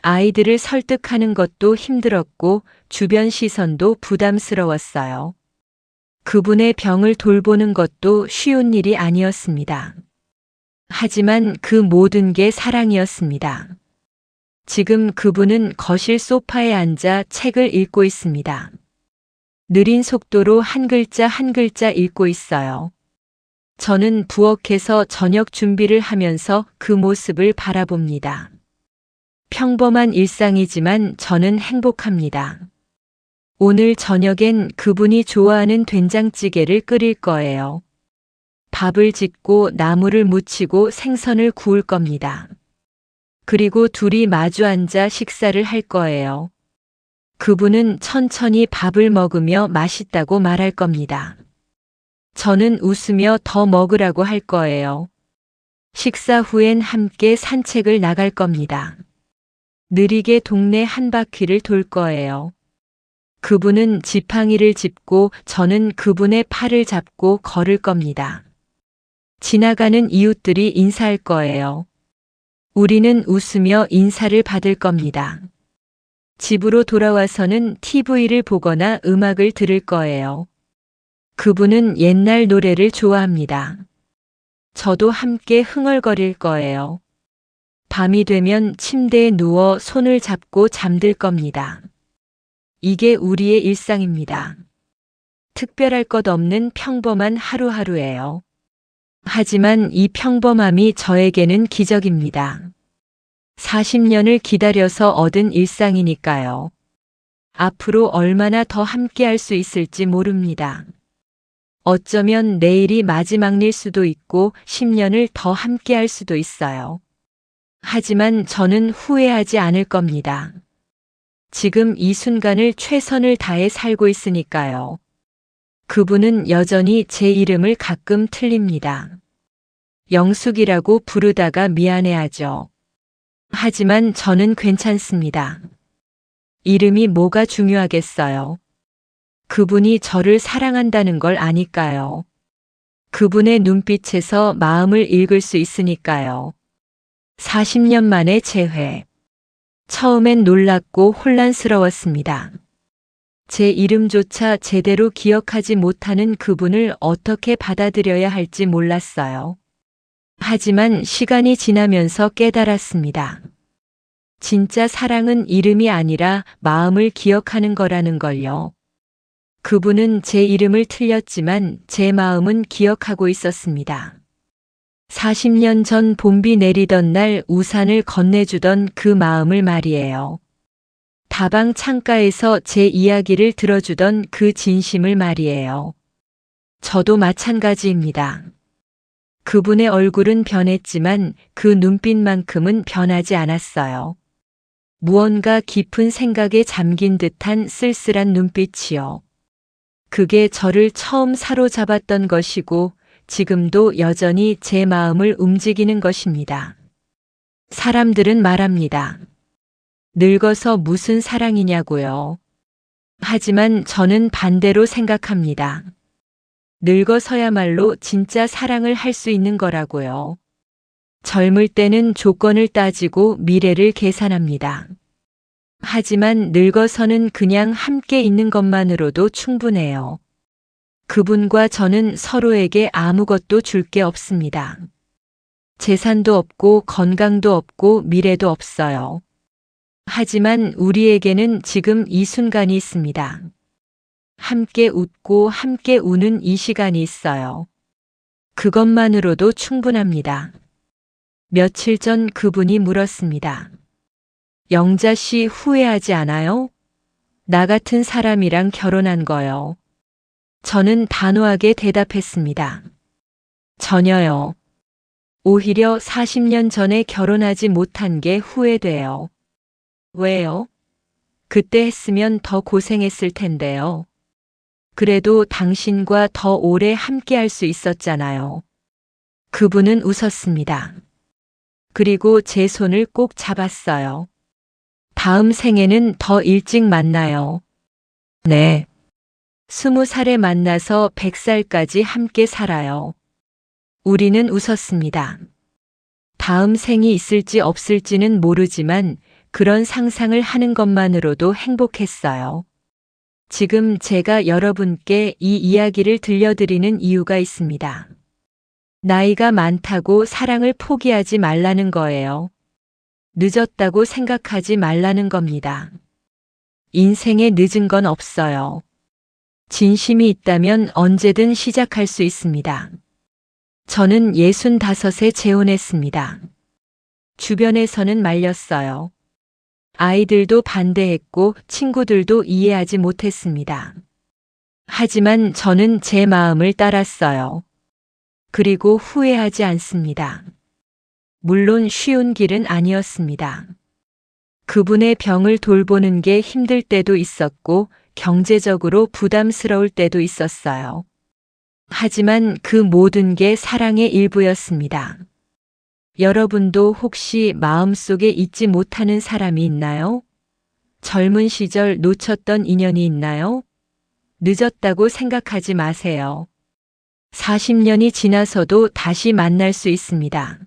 아이들을 설득하는 것도 힘들었고 주변 시선도 부담스러웠어요. 그분의 병을 돌보는 것도 쉬운 일이 아니었습니다. 하지만 그 모든 게 사랑이었습니다. 지금 그분은 거실 소파에 앉아 책을 읽고 있습니다. 느린 속도로 한 글자 한 글자 읽고 있어요. 저는 부엌에서 저녁 준비를 하면서 그 모습을 바라봅니다. 평범한 일상이지만 저는 행복합니다. 오늘 저녁엔 그분이 좋아하는 된장찌개를 끓일 거예요. 밥을 짓고 나물을 무치고 생선을 구울 겁니다. 그리고 둘이 마주 앉아 식사를 할 거예요. 그분은 천천히 밥을 먹으며 맛있다고 말할 겁니다. 저는 웃으며 더 먹으라고 할 거예요. 식사 후엔 함께 산책을 나갈 겁니다. 느리게 동네 한 바퀴를 돌 거예요. 그분은 지팡이를 짚고 저는 그분의 팔을 잡고 걸을 겁니다. 지나가는 이웃들이 인사할 거예요. 우리는 웃으며 인사를 받을 겁니다. 집으로 돌아와서는 TV를 보거나 음악을 들을 거예요. 그분은 옛날 노래를 좋아합니다. 저도 함께 흥얼거릴 거예요. 밤이 되면 침대에 누워 손을 잡고 잠들 겁니다. 이게 우리의 일상입니다. 특별할 것 없는 평범한 하루하루예요. 하지만 이 평범함이 저에게는 기적입니다. 40년을 기다려서 얻은 일상이니까요. 앞으로 얼마나 더 함께할 수 있을지 모릅니다. 어쩌면 내일이 마지막일 수도 있고 10년을 더 함께할 수도 있어요. 하지만 저는 후회하지 않을 겁니다. 지금 이 순간을 최선을 다해 살고 있으니까요. 그분은 여전히 제 이름을 가끔 틀립니다. 영숙이라고 부르다가 미안해하죠. 하지만 저는 괜찮습니다. 이름이 뭐가 중요하겠어요. 그분이 저를 사랑한다는 걸 아니까요. 그분의 눈빛에서 마음을 읽을 수 있으니까요. 40년 만에 재회. 처음엔 놀랍고 혼란스러웠습니다. 제 이름조차 제대로 기억하지 못하는 그분을 어떻게 받아들여야 할지 몰랐어요. 하지만 시간이 지나면서 깨달았습니다. 진짜 사랑은 이름이 아니라 마음을 기억하는 거라는 걸요. 그분은 제 이름을 틀렸지만 제 마음은 기억하고 있었습니다. 40년 전 봄비 내리던 날 우산을 건네주던 그 마음을 말이에요. 다방 창가에서 제 이야기를 들어주던 그 진심을 말이에요. 저도 마찬가지입니다. 그분의 얼굴은 변했지만 그 눈빛만큼은 변하지 않았어요. 무언가 깊은 생각에 잠긴 듯한 쓸쓸한 눈빛이요. 그게 저를 처음 사로잡았던 것이고 지금도 여전히 제 마음을 움직이는 것입니다. 사람들은 말합니다. 늙어서 무슨 사랑이냐고요. 하지만 저는 반대로 생각합니다. 늙어서야말로 진짜 사랑을 할 수 있는 거라고요. 젊을 때는 조건을 따지고 미래를 계산합니다. 하지만 늙어서는 그냥 함께 있는 것만으로도 충분해요. 그분과 저는 서로에게 아무것도 줄 게 없습니다. 재산도 없고 건강도 없고 미래도 없어요. 하지만 우리에게는 지금 이 순간이 있습니다. 함께 웃고 함께 우는 이 시간이 있어요. 그것만으로도 충분합니다. 며칠 전 그분이 물었습니다. 영자 씨 후회하지 않아요? 나 같은 사람이랑 결혼한 거요. 저는 단호하게 대답했습니다. 전혀요. 오히려 40년 전에 결혼하지 못한 게 후회돼요. 왜요? 그때 했으면 더 고생했을 텐데요. 그래도 당신과 더 오래 함께 할 수 있었잖아요. 그분은 웃었습니다. 그리고 제 손을 꼭 잡았어요. 다음 생에는 더 일찍 만나요. 네. 20살에 만나서 100살까지 함께 살아요. 우리는 웃었습니다. 다음 생이 있을지 없을지는 모르지만 그런 상상을 하는 것만으로도 행복했어요. 지금 제가 여러분께 이 이야기를 들려드리는 이유가 있습니다. 나이가 많다고 사랑을 포기하지 말라는 거예요. 늦었다고 생각하지 말라는 겁니다. 인생에 늦은 건 없어요. 진심이 있다면 언제든 시작할 수 있습니다. 저는 65에 재혼했습니다. 주변에서는 말렸어요. 아이들도 반대했고 친구들도 이해하지 못했습니다. 하지만 저는 제 마음을 따랐어요. 그리고 후회하지 않습니다. 물론 쉬운 길은 아니었습니다. 그분의 병을 돌보는 게 힘들 때도 있었고 경제적으로 부담스러울 때도 있었어요. 하지만 그 모든 게 사랑의 일부였습니다. 여러분도 혹시 마음속에 잊지 못하는 사람이 있나요? 젊은 시절 놓쳤던 인연이 있나요? 늦었다고 생각하지 마세요. 40년이 지나서도 다시 만날 수 있습니다.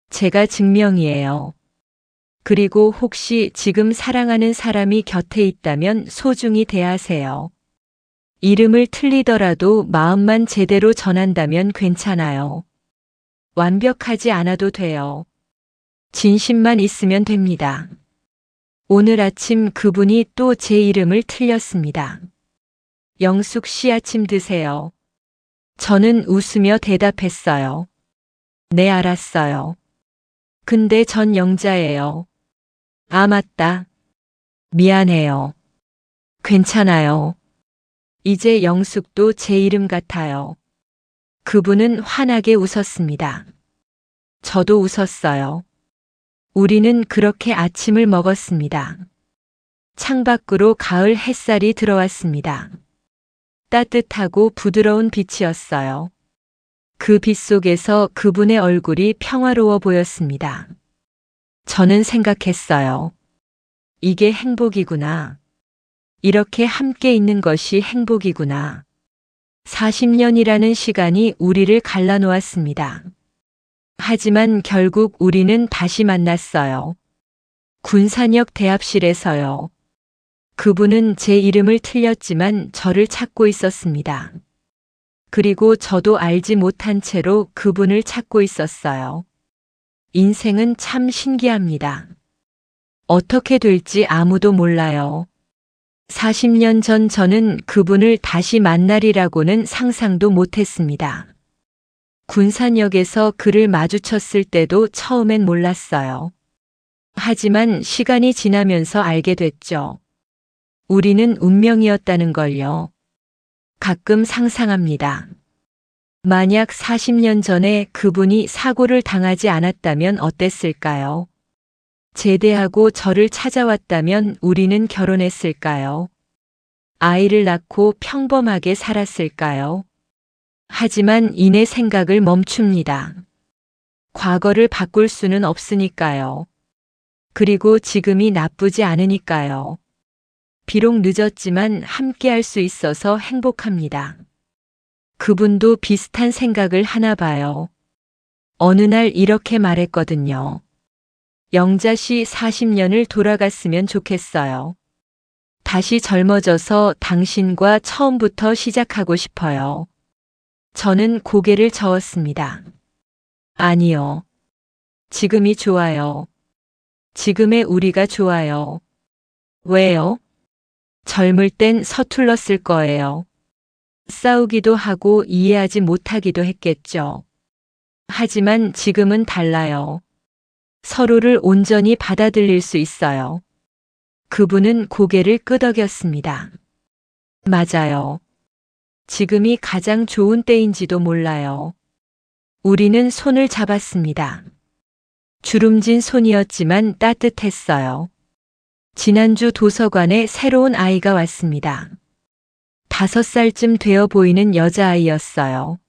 제가 증명이에요. 그리고 혹시 지금 사랑하는 사람이 곁에 있다면 소중히 대하세요. 이름을 틀리더라도 마음만 제대로 전한다면 괜찮아요. 완벽하지 않아도 돼요. 진심만 있으면 됩니다. 오늘 아침 그분이 또 제 이름을 틀렸습니다. 영숙 씨 아침 드세요. 저는 웃으며 대답했어요. 네, 알았어요. 근데 전 영자예요. 아, 맞다. 미안해요. 괜찮아요. 이제 영숙도 제 이름 같아요. 그분은 환하게 웃었습니다. 저도 웃었어요. 우리는 그렇게 아침을 먹었습니다. 창밖으로 가을 햇살이 들어왔습니다. 따뜻하고 부드러운 빛이었어요. 그 빛 속에서 그분의 얼굴이 평화로워 보였습니다. 저는 생각했어요. 이게 행복이구나. 이렇게 함께 있는 것이 행복이구나. 40년이라는 시간이 우리를 갈라놓았습니다. 하지만 결국 우리는 다시 만났어요. 군산역 대합실에서요. 그분은 제 이름을 틀렸지만 저를 찾고 있었습니다. 그리고 저도 알지 못한 채로 그분을 찾고 있었어요. 인생은 참 신기합니다. 어떻게 될지 아무도 몰라요. 40년 전 저는 그분을 다시 만나리라고는 상상도 못했습니다. 군산역에서 그를 마주쳤을 때도 처음엔 몰랐어요. 하지만 시간이 지나면서 알게 됐죠. 우리는 운명이었다는 걸요. 가끔 상상합니다. 만약 40년 전에 그분이 사고를 당하지 않았다면 어땠을까요? 제대하고 저를 찾아왔다면 우리는 결혼했을까요? 아이를 낳고 평범하게 살았을까요? 하지만 이내 생각을 멈춥니다. 과거를 바꿀 수는 없으니까요. 그리고 지금이 나쁘지 않으니까요. 비록 늦었지만 함께 할 수 있어서 행복합니다. 그분도 비슷한 생각을 하나 봐요. 어느 날 이렇게 말했거든요. 영자 씨 40년을 돌아갔으면 좋겠어요. 다시 젊어져서 당신과 처음부터 시작하고 싶어요. 저는 고개를 저었습니다. 아니요. 지금이 좋아요. 지금의 우리가 좋아요. 왜요? 젊을 땐 서툴렀을 거예요. 싸우기도 하고 이해하지 못하기도 했겠죠. 하지만 지금은 달라요. 서로를 온전히 받아들일 수 있어요. 그분은 고개를 끄덕였습니다. 맞아요. 지금이 가장 좋은 때인지도 몰라요. 우리는 손을 잡았습니다. 주름진 손이었지만 따뜻했어요. 지난주 도서관에 새로운 아이가 왔습니다. 5살쯤 되어 보이는 여자아이였어요.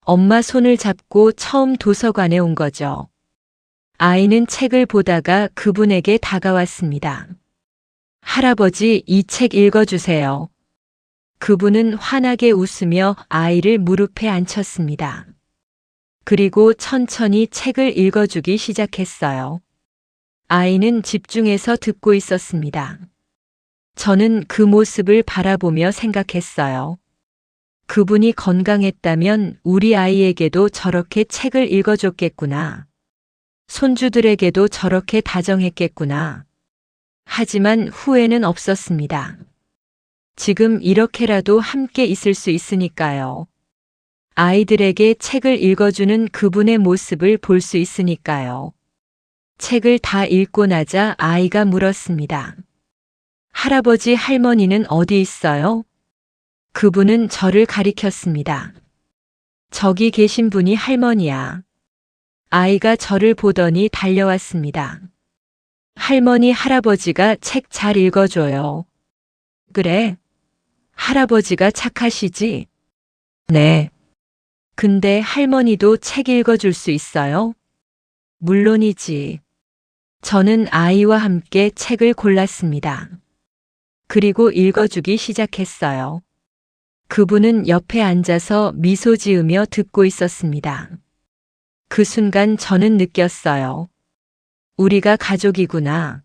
엄마 손을 잡고 처음 도서관에 온 거죠. 아이는 책을 보다가 그분에게 다가왔습니다. 할아버지, 이 책 읽어주세요. 그분은 환하게 웃으며 아이를 무릎에 앉혔습니다. 그리고 천천히 책을 읽어주기 시작했어요. 아이는 집중해서 듣고 있었습니다. 저는 그 모습을 바라보며 생각했어요. 그분이 건강했다면 우리 아이에게도 저렇게 책을 읽어줬겠구나. 손주들에게도 저렇게 다정했겠구나. 하지만 후회는 없었습니다. 지금 이렇게라도 함께 있을 수 있으니까요. 아이들에게 책을 읽어주는 그분의 모습을 볼 수 있으니까요. 책을 다 읽고 나자 아이가 물었습니다. 할아버지, 할머니는 어디 있어요? 그분은 저를 가리켰습니다. 저기 계신 분이 할머니야. 아이가 저를 보더니 달려왔습니다. 할머니, 할아버지가 책 잘 읽어줘요. 그래? 할아버지가 착하시지? 네. 근데 할머니도 책 읽어줄 수 있어요? 물론이지. 저는 아이와 함께 책을 골랐습니다. 그리고 읽어주기 시작했어요. 그분은 옆에 앉아서 미소 지으며 듣고 있었습니다. 그 순간 저는 느꼈어요. 우리가 가족이구나.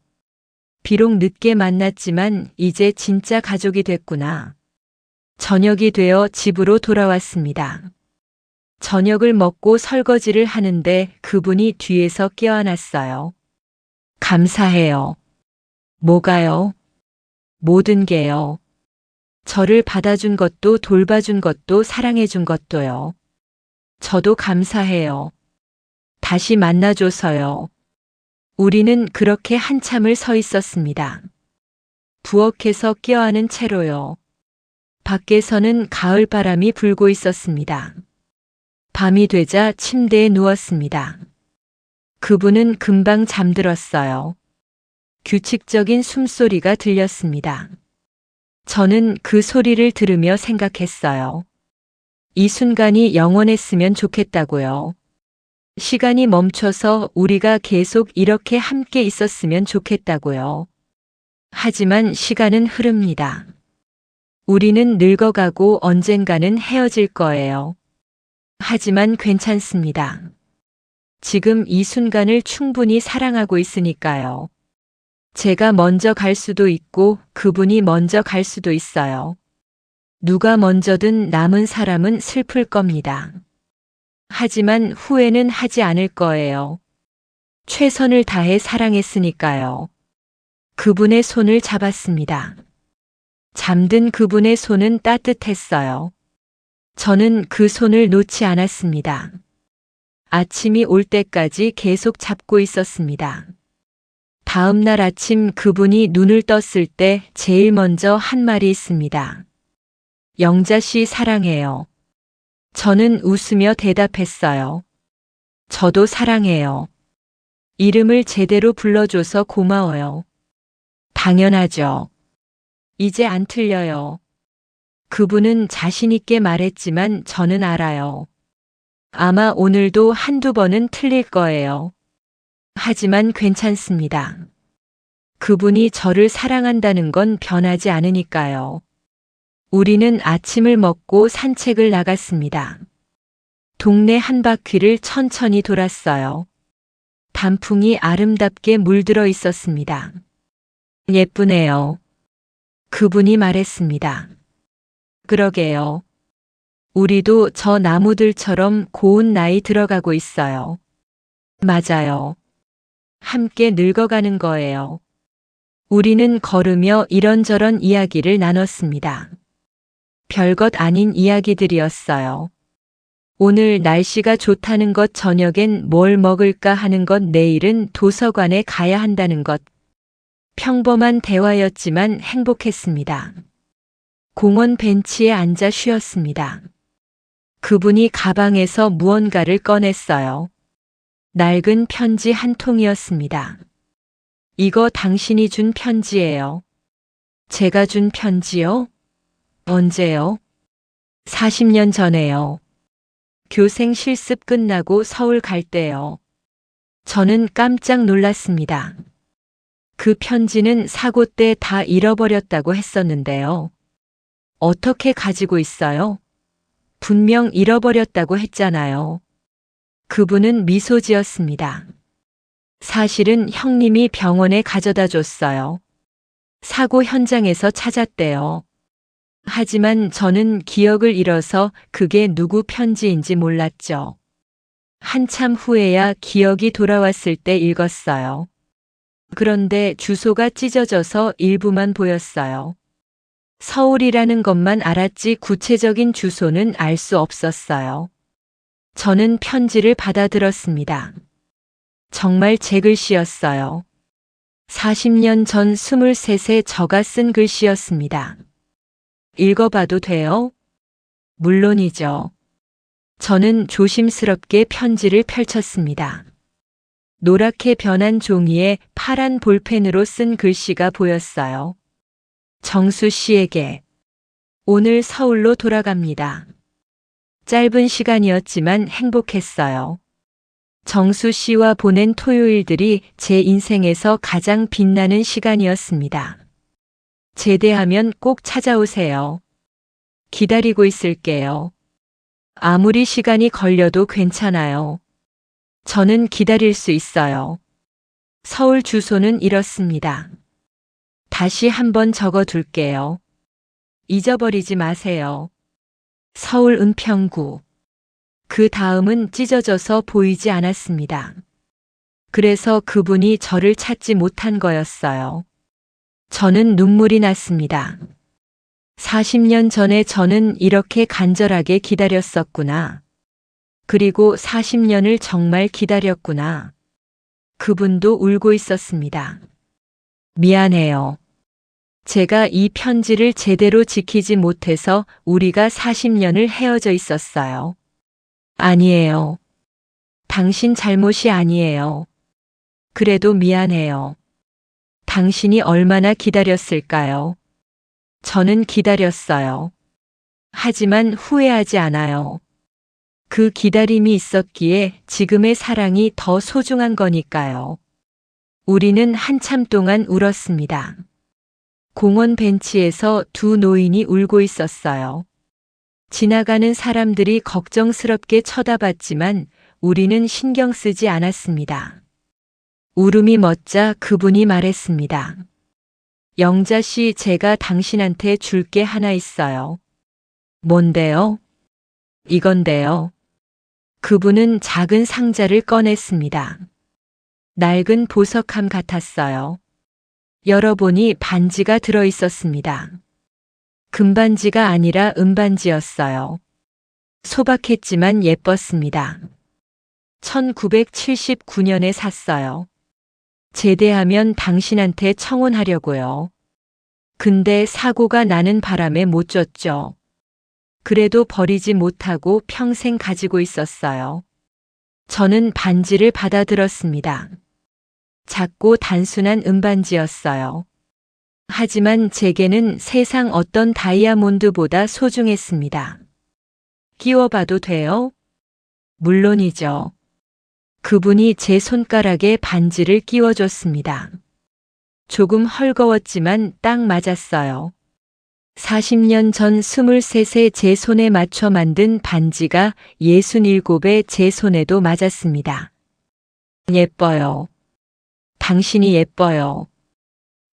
비록 늦게 만났지만 이제 진짜 가족이 됐구나. 저녁이 되어 집으로 돌아왔습니다. 저녁을 먹고 설거지를 하는데 그분이 뒤에서 껴안았어요. 감사해요. 뭐가요? 모든 게요. 저를 받아준 것도 돌봐준 것도 사랑해준 것도요. 저도 감사해요. 다시 만나줘서요. 우리는 그렇게 한참을 서 있었습니다. 부엌에서 껴안은 채로요. 밖에서는 가을 바람이 불고 있었습니다. 밤이 되자 침대에 누웠습니다. 그분은 금방 잠들었어요. 규칙적인 숨소리가 들렸습니다. 저는 그 소리를 들으며 생각했어요. 이 순간이 영원했으면 좋겠다고요. 시간이 멈춰서 우리가 계속 이렇게 함께 있었으면 좋겠다고요. 하지만 시간은 흐릅니다. 우리는 늙어가고 언젠가는 헤어질 거예요. 하지만 괜찮습니다. 지금 이 순간을 충분히 사랑하고 있으니까요. 제가 먼저 갈 수도 있고 그분이 먼저 갈 수도 있어요. 누가 먼저든 남은 사람은 슬플 겁니다. 하지만 후회는 하지 않을 거예요. 최선을 다해 사랑했으니까요. 그분의 손을 잡았습니다. 잠든 그분의 손은 따뜻했어요. 저는 그 손을 놓지 않았습니다. 아침이 올 때까지 계속 잡고 있었습니다. 다음 날 아침 그분이 눈을 떴을 때 제일 먼저 한 말이 있습니다. 영자 씨 사랑해요. 저는 웃으며 대답했어요. 저도 사랑해요. 이름을 제대로 불러줘서 고마워요. 당연하죠. 이제 안 틀려요. 그분은 자신있게 말했지만 저는 알아요. 아마 오늘도 한두 번은 틀릴 거예요. 하지만 괜찮습니다. 그분이 저를 사랑한다는 건 변하지 않으니까요. 우리는 아침을 먹고 산책을 나갔습니다. 동네 한 바퀴를 천천히 돌았어요. 단풍이 아름답게 물들어 있었습니다. 예쁘네요. 그분이 말했습니다. 그러게요. 우리도 저 나무들처럼 고운 나이 들어가고 있어요. 맞아요. 함께 늙어가는 거예요. 우리는 걸으며 이런저런 이야기를 나눴습니다. 별것 아닌 이야기들이었어요. 오늘 날씨가 좋다는 것, 저녁엔 뭘 먹을까 하는 것, 내일은 도서관에 가야 한다는 것. 평범한 대화였지만 행복했습니다. 공원 벤치에 앉아 쉬었습니다. 그분이 가방에서 무언가를 꺼냈어요. 낡은 편지 한 통이었습니다. 이거 당신이 준 편지예요. 제가 준 편지요? 언제요? 40년 전에요. 교생 실습 끝나고 서울 갈 때요. 저는 깜짝 놀랐습니다. 그 편지는 사고 때 다 잃어버렸다고 했었는데요. 어떻게 가지고 있어요? 분명 잃어버렸다고 했잖아요. 그분은 미소 지었습니다. 사실은 형님이 병원에 가져다 줬어요. 사고 현장에서 찾았대요. 하지만 저는 기억을 잃어서 그게 누구 편지인지 몰랐죠. 한참 후에야 기억이 돌아왔을 때 읽었어요. 그런데 주소가 찢어져서 일부만 보였어요. 서울이라는 것만 알았지 구체적인 주소는 알 수 없었어요. 저는 편지를 받아들었습니다. 정말 제 글씨였어요. 40년 전 23세 저가 쓴 글씨였습니다. 읽어봐도 돼요? 물론이죠. 저는 조심스럽게 편지를 펼쳤습니다. 노랗게 변한 종이에 파란 볼펜으로 쓴 글씨가 보였어요. 정수 씨에게. 오늘 서울로 돌아갑니다. 짧은 시간이었지만 행복했어요. 정수 씨와 보낸 토요일들이 제 인생에서 가장 빛나는 시간이었습니다. 제대하면 꼭 찾아오세요. 기다리고 있을게요. 아무리 시간이 걸려도 괜찮아요. 저는 기다릴 수 있어요. 서울 주소는 이렇습니다. 다시 한번 적어 둘게요. 잊어버리지 마세요. 서울 은평구. 그 다음은 찢어져서 보이지 않았습니다. 그래서 그분이 저를 찾지 못한 거였어요. 저는 눈물이 났습니다. 40년 전에 저는 이렇게 간절하게 기다렸었구나. 그리고 40년을 정말 기다렸구나. 그분도 울고 있었습니다. 미안해요. 제가 이 편지를 제대로 지키지 못해서 우리가 40년을 헤어져 있었어요. 아니에요. 당신 잘못이 아니에요. 그래도 미안해요. 당신이 얼마나 기다렸을까요? 저는 기다렸어요. 하지만 후회하지 않아요. 그 기다림이 있었기에 지금의 사랑이 더 소중한 거니까요. 우리는 한참 동안 울었습니다. 공원 벤치에서 두 노인이 울고 있었어요. 지나가는 사람들이 걱정스럽게 쳐다봤지만 우리는 신경 쓰지 않았습니다. 울음이 멎자 그분이 말했습니다. 영자 씨, 제가 당신한테 줄 게 하나 있어요. 뭔데요? 이건데요. 그분은 작은 상자를 꺼냈습니다. 낡은 보석함 같았어요. 열어보니 반지가 들어 있었습니다. 금반지가 아니라 은반지였어요. 소박했지만 예뻤습니다. 1979년에 샀어요. 제대하면 당신한테 청혼하려고요. 근데 사고가 나는 바람에 못 줬죠. 그래도 버리지 못하고 평생 가지고 있었어요. 저는 반지를 받아들었습니다. 작고 단순한 은반지였어요. 하지만 제게는 세상 어떤 다이아몬드보다 소중했습니다. 끼워봐도 돼요? 물론이죠. 그분이 제 손가락에 반지를 끼워줬습니다. 조금 헐거웠지만 딱 맞았어요. 40년 전 23세 제 손에 맞춰 만든 반지가 67의 제 손에도 맞았습니다. 예뻐요. 당신이 예뻐요.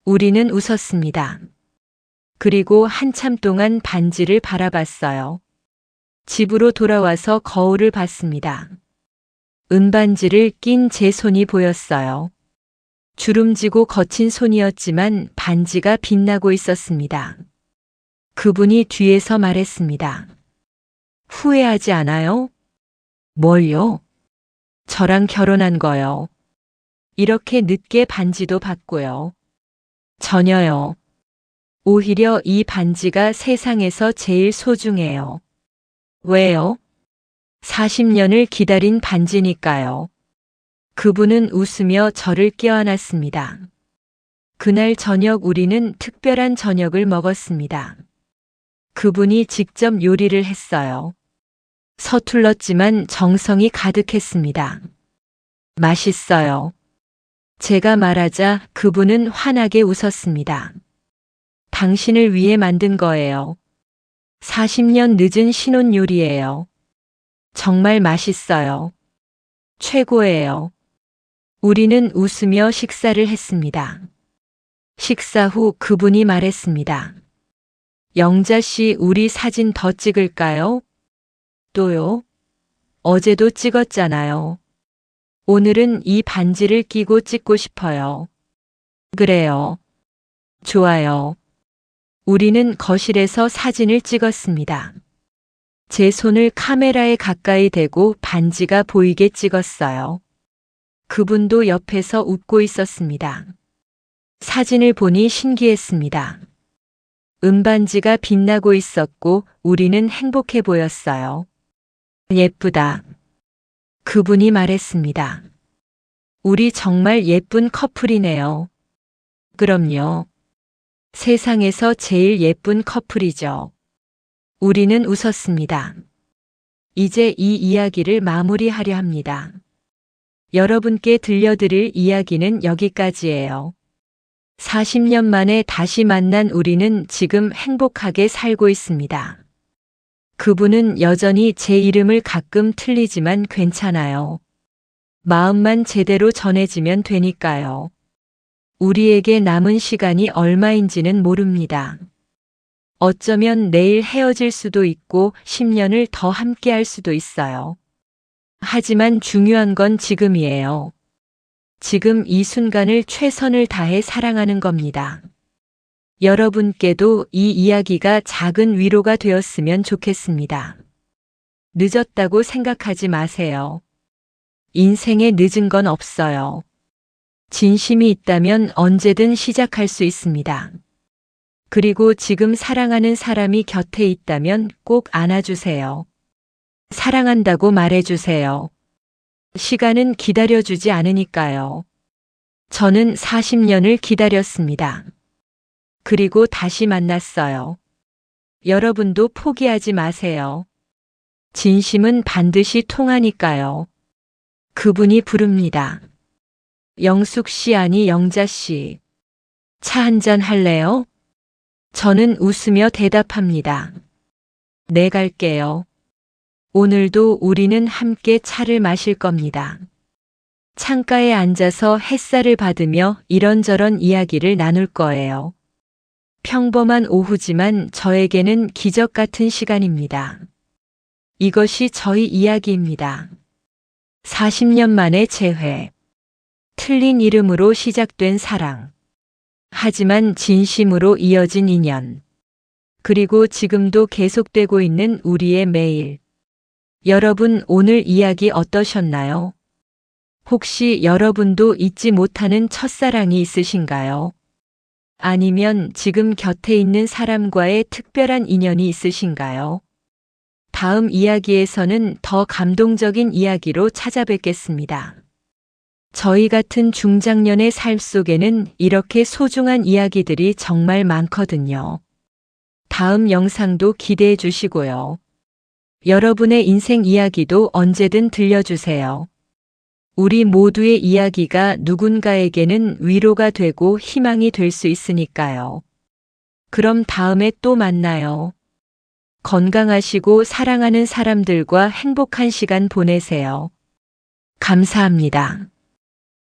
우리는 웃었습니다. 그리고 한참 동안 반지를 바라봤어요. 집으로 돌아와서 거울을 봤습니다. 은반지를 낀 제 손이 보였어요. 주름지고 거친 손이었지만 반지가 빛나고 있었습니다. 그분이 뒤에서 말했습니다. 후회하지 않아요? 뭘요? 저랑 결혼한 거요. 이렇게 늦게 반지도 받고요. 전혀요. 오히려 이 반지가 세상에서 제일 소중해요. 왜요? 40년을 기다린 반지니까요. 그분은 웃으며 저를 껴안았습니다. 그날 저녁 우리는 특별한 저녁을 먹었습니다. 그분이 직접 요리를 했어요. 서툴렀지만 정성이 가득했습니다. 맛있어요. 제가 말하자 그분은 환하게 웃었습니다. 당신을 위해 만든 거예요. 40년 늦은 신혼 요리예요. 정말 맛있어요. 최고예요. 우리는 웃으며 식사를 했습니다. 식사 후 그분이 말했습니다. 영자 씨, 우리 사진 더 찍을까요? 또요? 어제도 찍었잖아요. 오늘은 이 반지를 끼고 찍고 싶어요. 그래요. 좋아요. 우리는 거실에서 사진을 찍었습니다. 제 손을 카메라에 가까이 대고 반지가 보이게 찍었어요. 그분도 옆에서 웃고 있었습니다. 사진을 보니 신기했습니다. 은반지가 빛나고 있었고 우리는 행복해 보였어요. 예쁘다. 그분이 말했습니다. 우리 정말 예쁜 커플이네요. 그럼요. 세상에서 제일 예쁜 커플이죠. 우리는 웃었습니다. 이제 이 이야기를 마무리하려 합니다. 여러분께 들려드릴 이야기는 여기까지예요. 40년 만에 다시 만난 우리는 지금 행복하게 살고 있습니다. 그분은 여전히 제 이름을 가끔 틀리지만 괜찮아요. 마음만 제대로 전해지면 되니까요. 우리에게 남은 시간이 얼마인지는 모릅니다. 어쩌면 내일 헤어질 수도 있고 10년을 더 함께할 수도 있어요. 하지만 중요한 건 지금이에요. 지금 이 순간을 최선을 다해 사랑하는 겁니다. 여러분께도 이 이야기가 작은 위로가 되었으면 좋겠습니다. 늦었다고 생각하지 마세요. 인생에 늦은 건 없어요. 진심이 있다면 언제든 시작할 수 있습니다. 그리고 지금 사랑하는 사람이 곁에 있다면 꼭 안아주세요. 사랑한다고 말해주세요. 시간은 기다려주지 않으니까요. 저는 40년을 기다렸습니다. 그리고 다시 만났어요. 여러분도 포기하지 마세요. 진심은 반드시 통하니까요. 그분이 부릅니다. 영숙 씨, 아니 영자 씨. 차 한잔 할래요? 저는 웃으며 대답합니다. 네, 갈게요. 오늘도 우리는 함께 차를 마실 겁니다. 창가에 앉아서 햇살을 받으며 이런저런 이야기를 나눌 거예요. 평범한 오후지만 저에게는 기적 같은 시간입니다. 이것이 저희 이야기입니다. 40년 만의 재회. 틀린 이름으로 시작된 사랑. 하지만 진심으로 이어진 인연. 그리고 지금도 계속되고 있는 우리의 매일. 여러분, 오늘 이야기 어떠셨나요? 혹시 여러분도 잊지 못하는 첫사랑이 있으신가요? 아니면 지금 곁에 있는 사람과의 특별한 인연이 있으신가요? 다음 이야기에서는 더 감동적인 이야기로 찾아뵙겠습니다. 저희 같은 중장년의 삶 속에는 이렇게 소중한 이야기들이 정말 많거든요. 다음 영상도 기대해 주시고요. 여러분의 인생 이야기도 언제든 들려주세요. 우리 모두의 이야기가 누군가에게는 위로가 되고 희망이 될 수 있으니까요. 그럼 다음에 또 만나요. 건강하시고 사랑하는 사람들과 행복한 시간 보내세요. 감사합니다.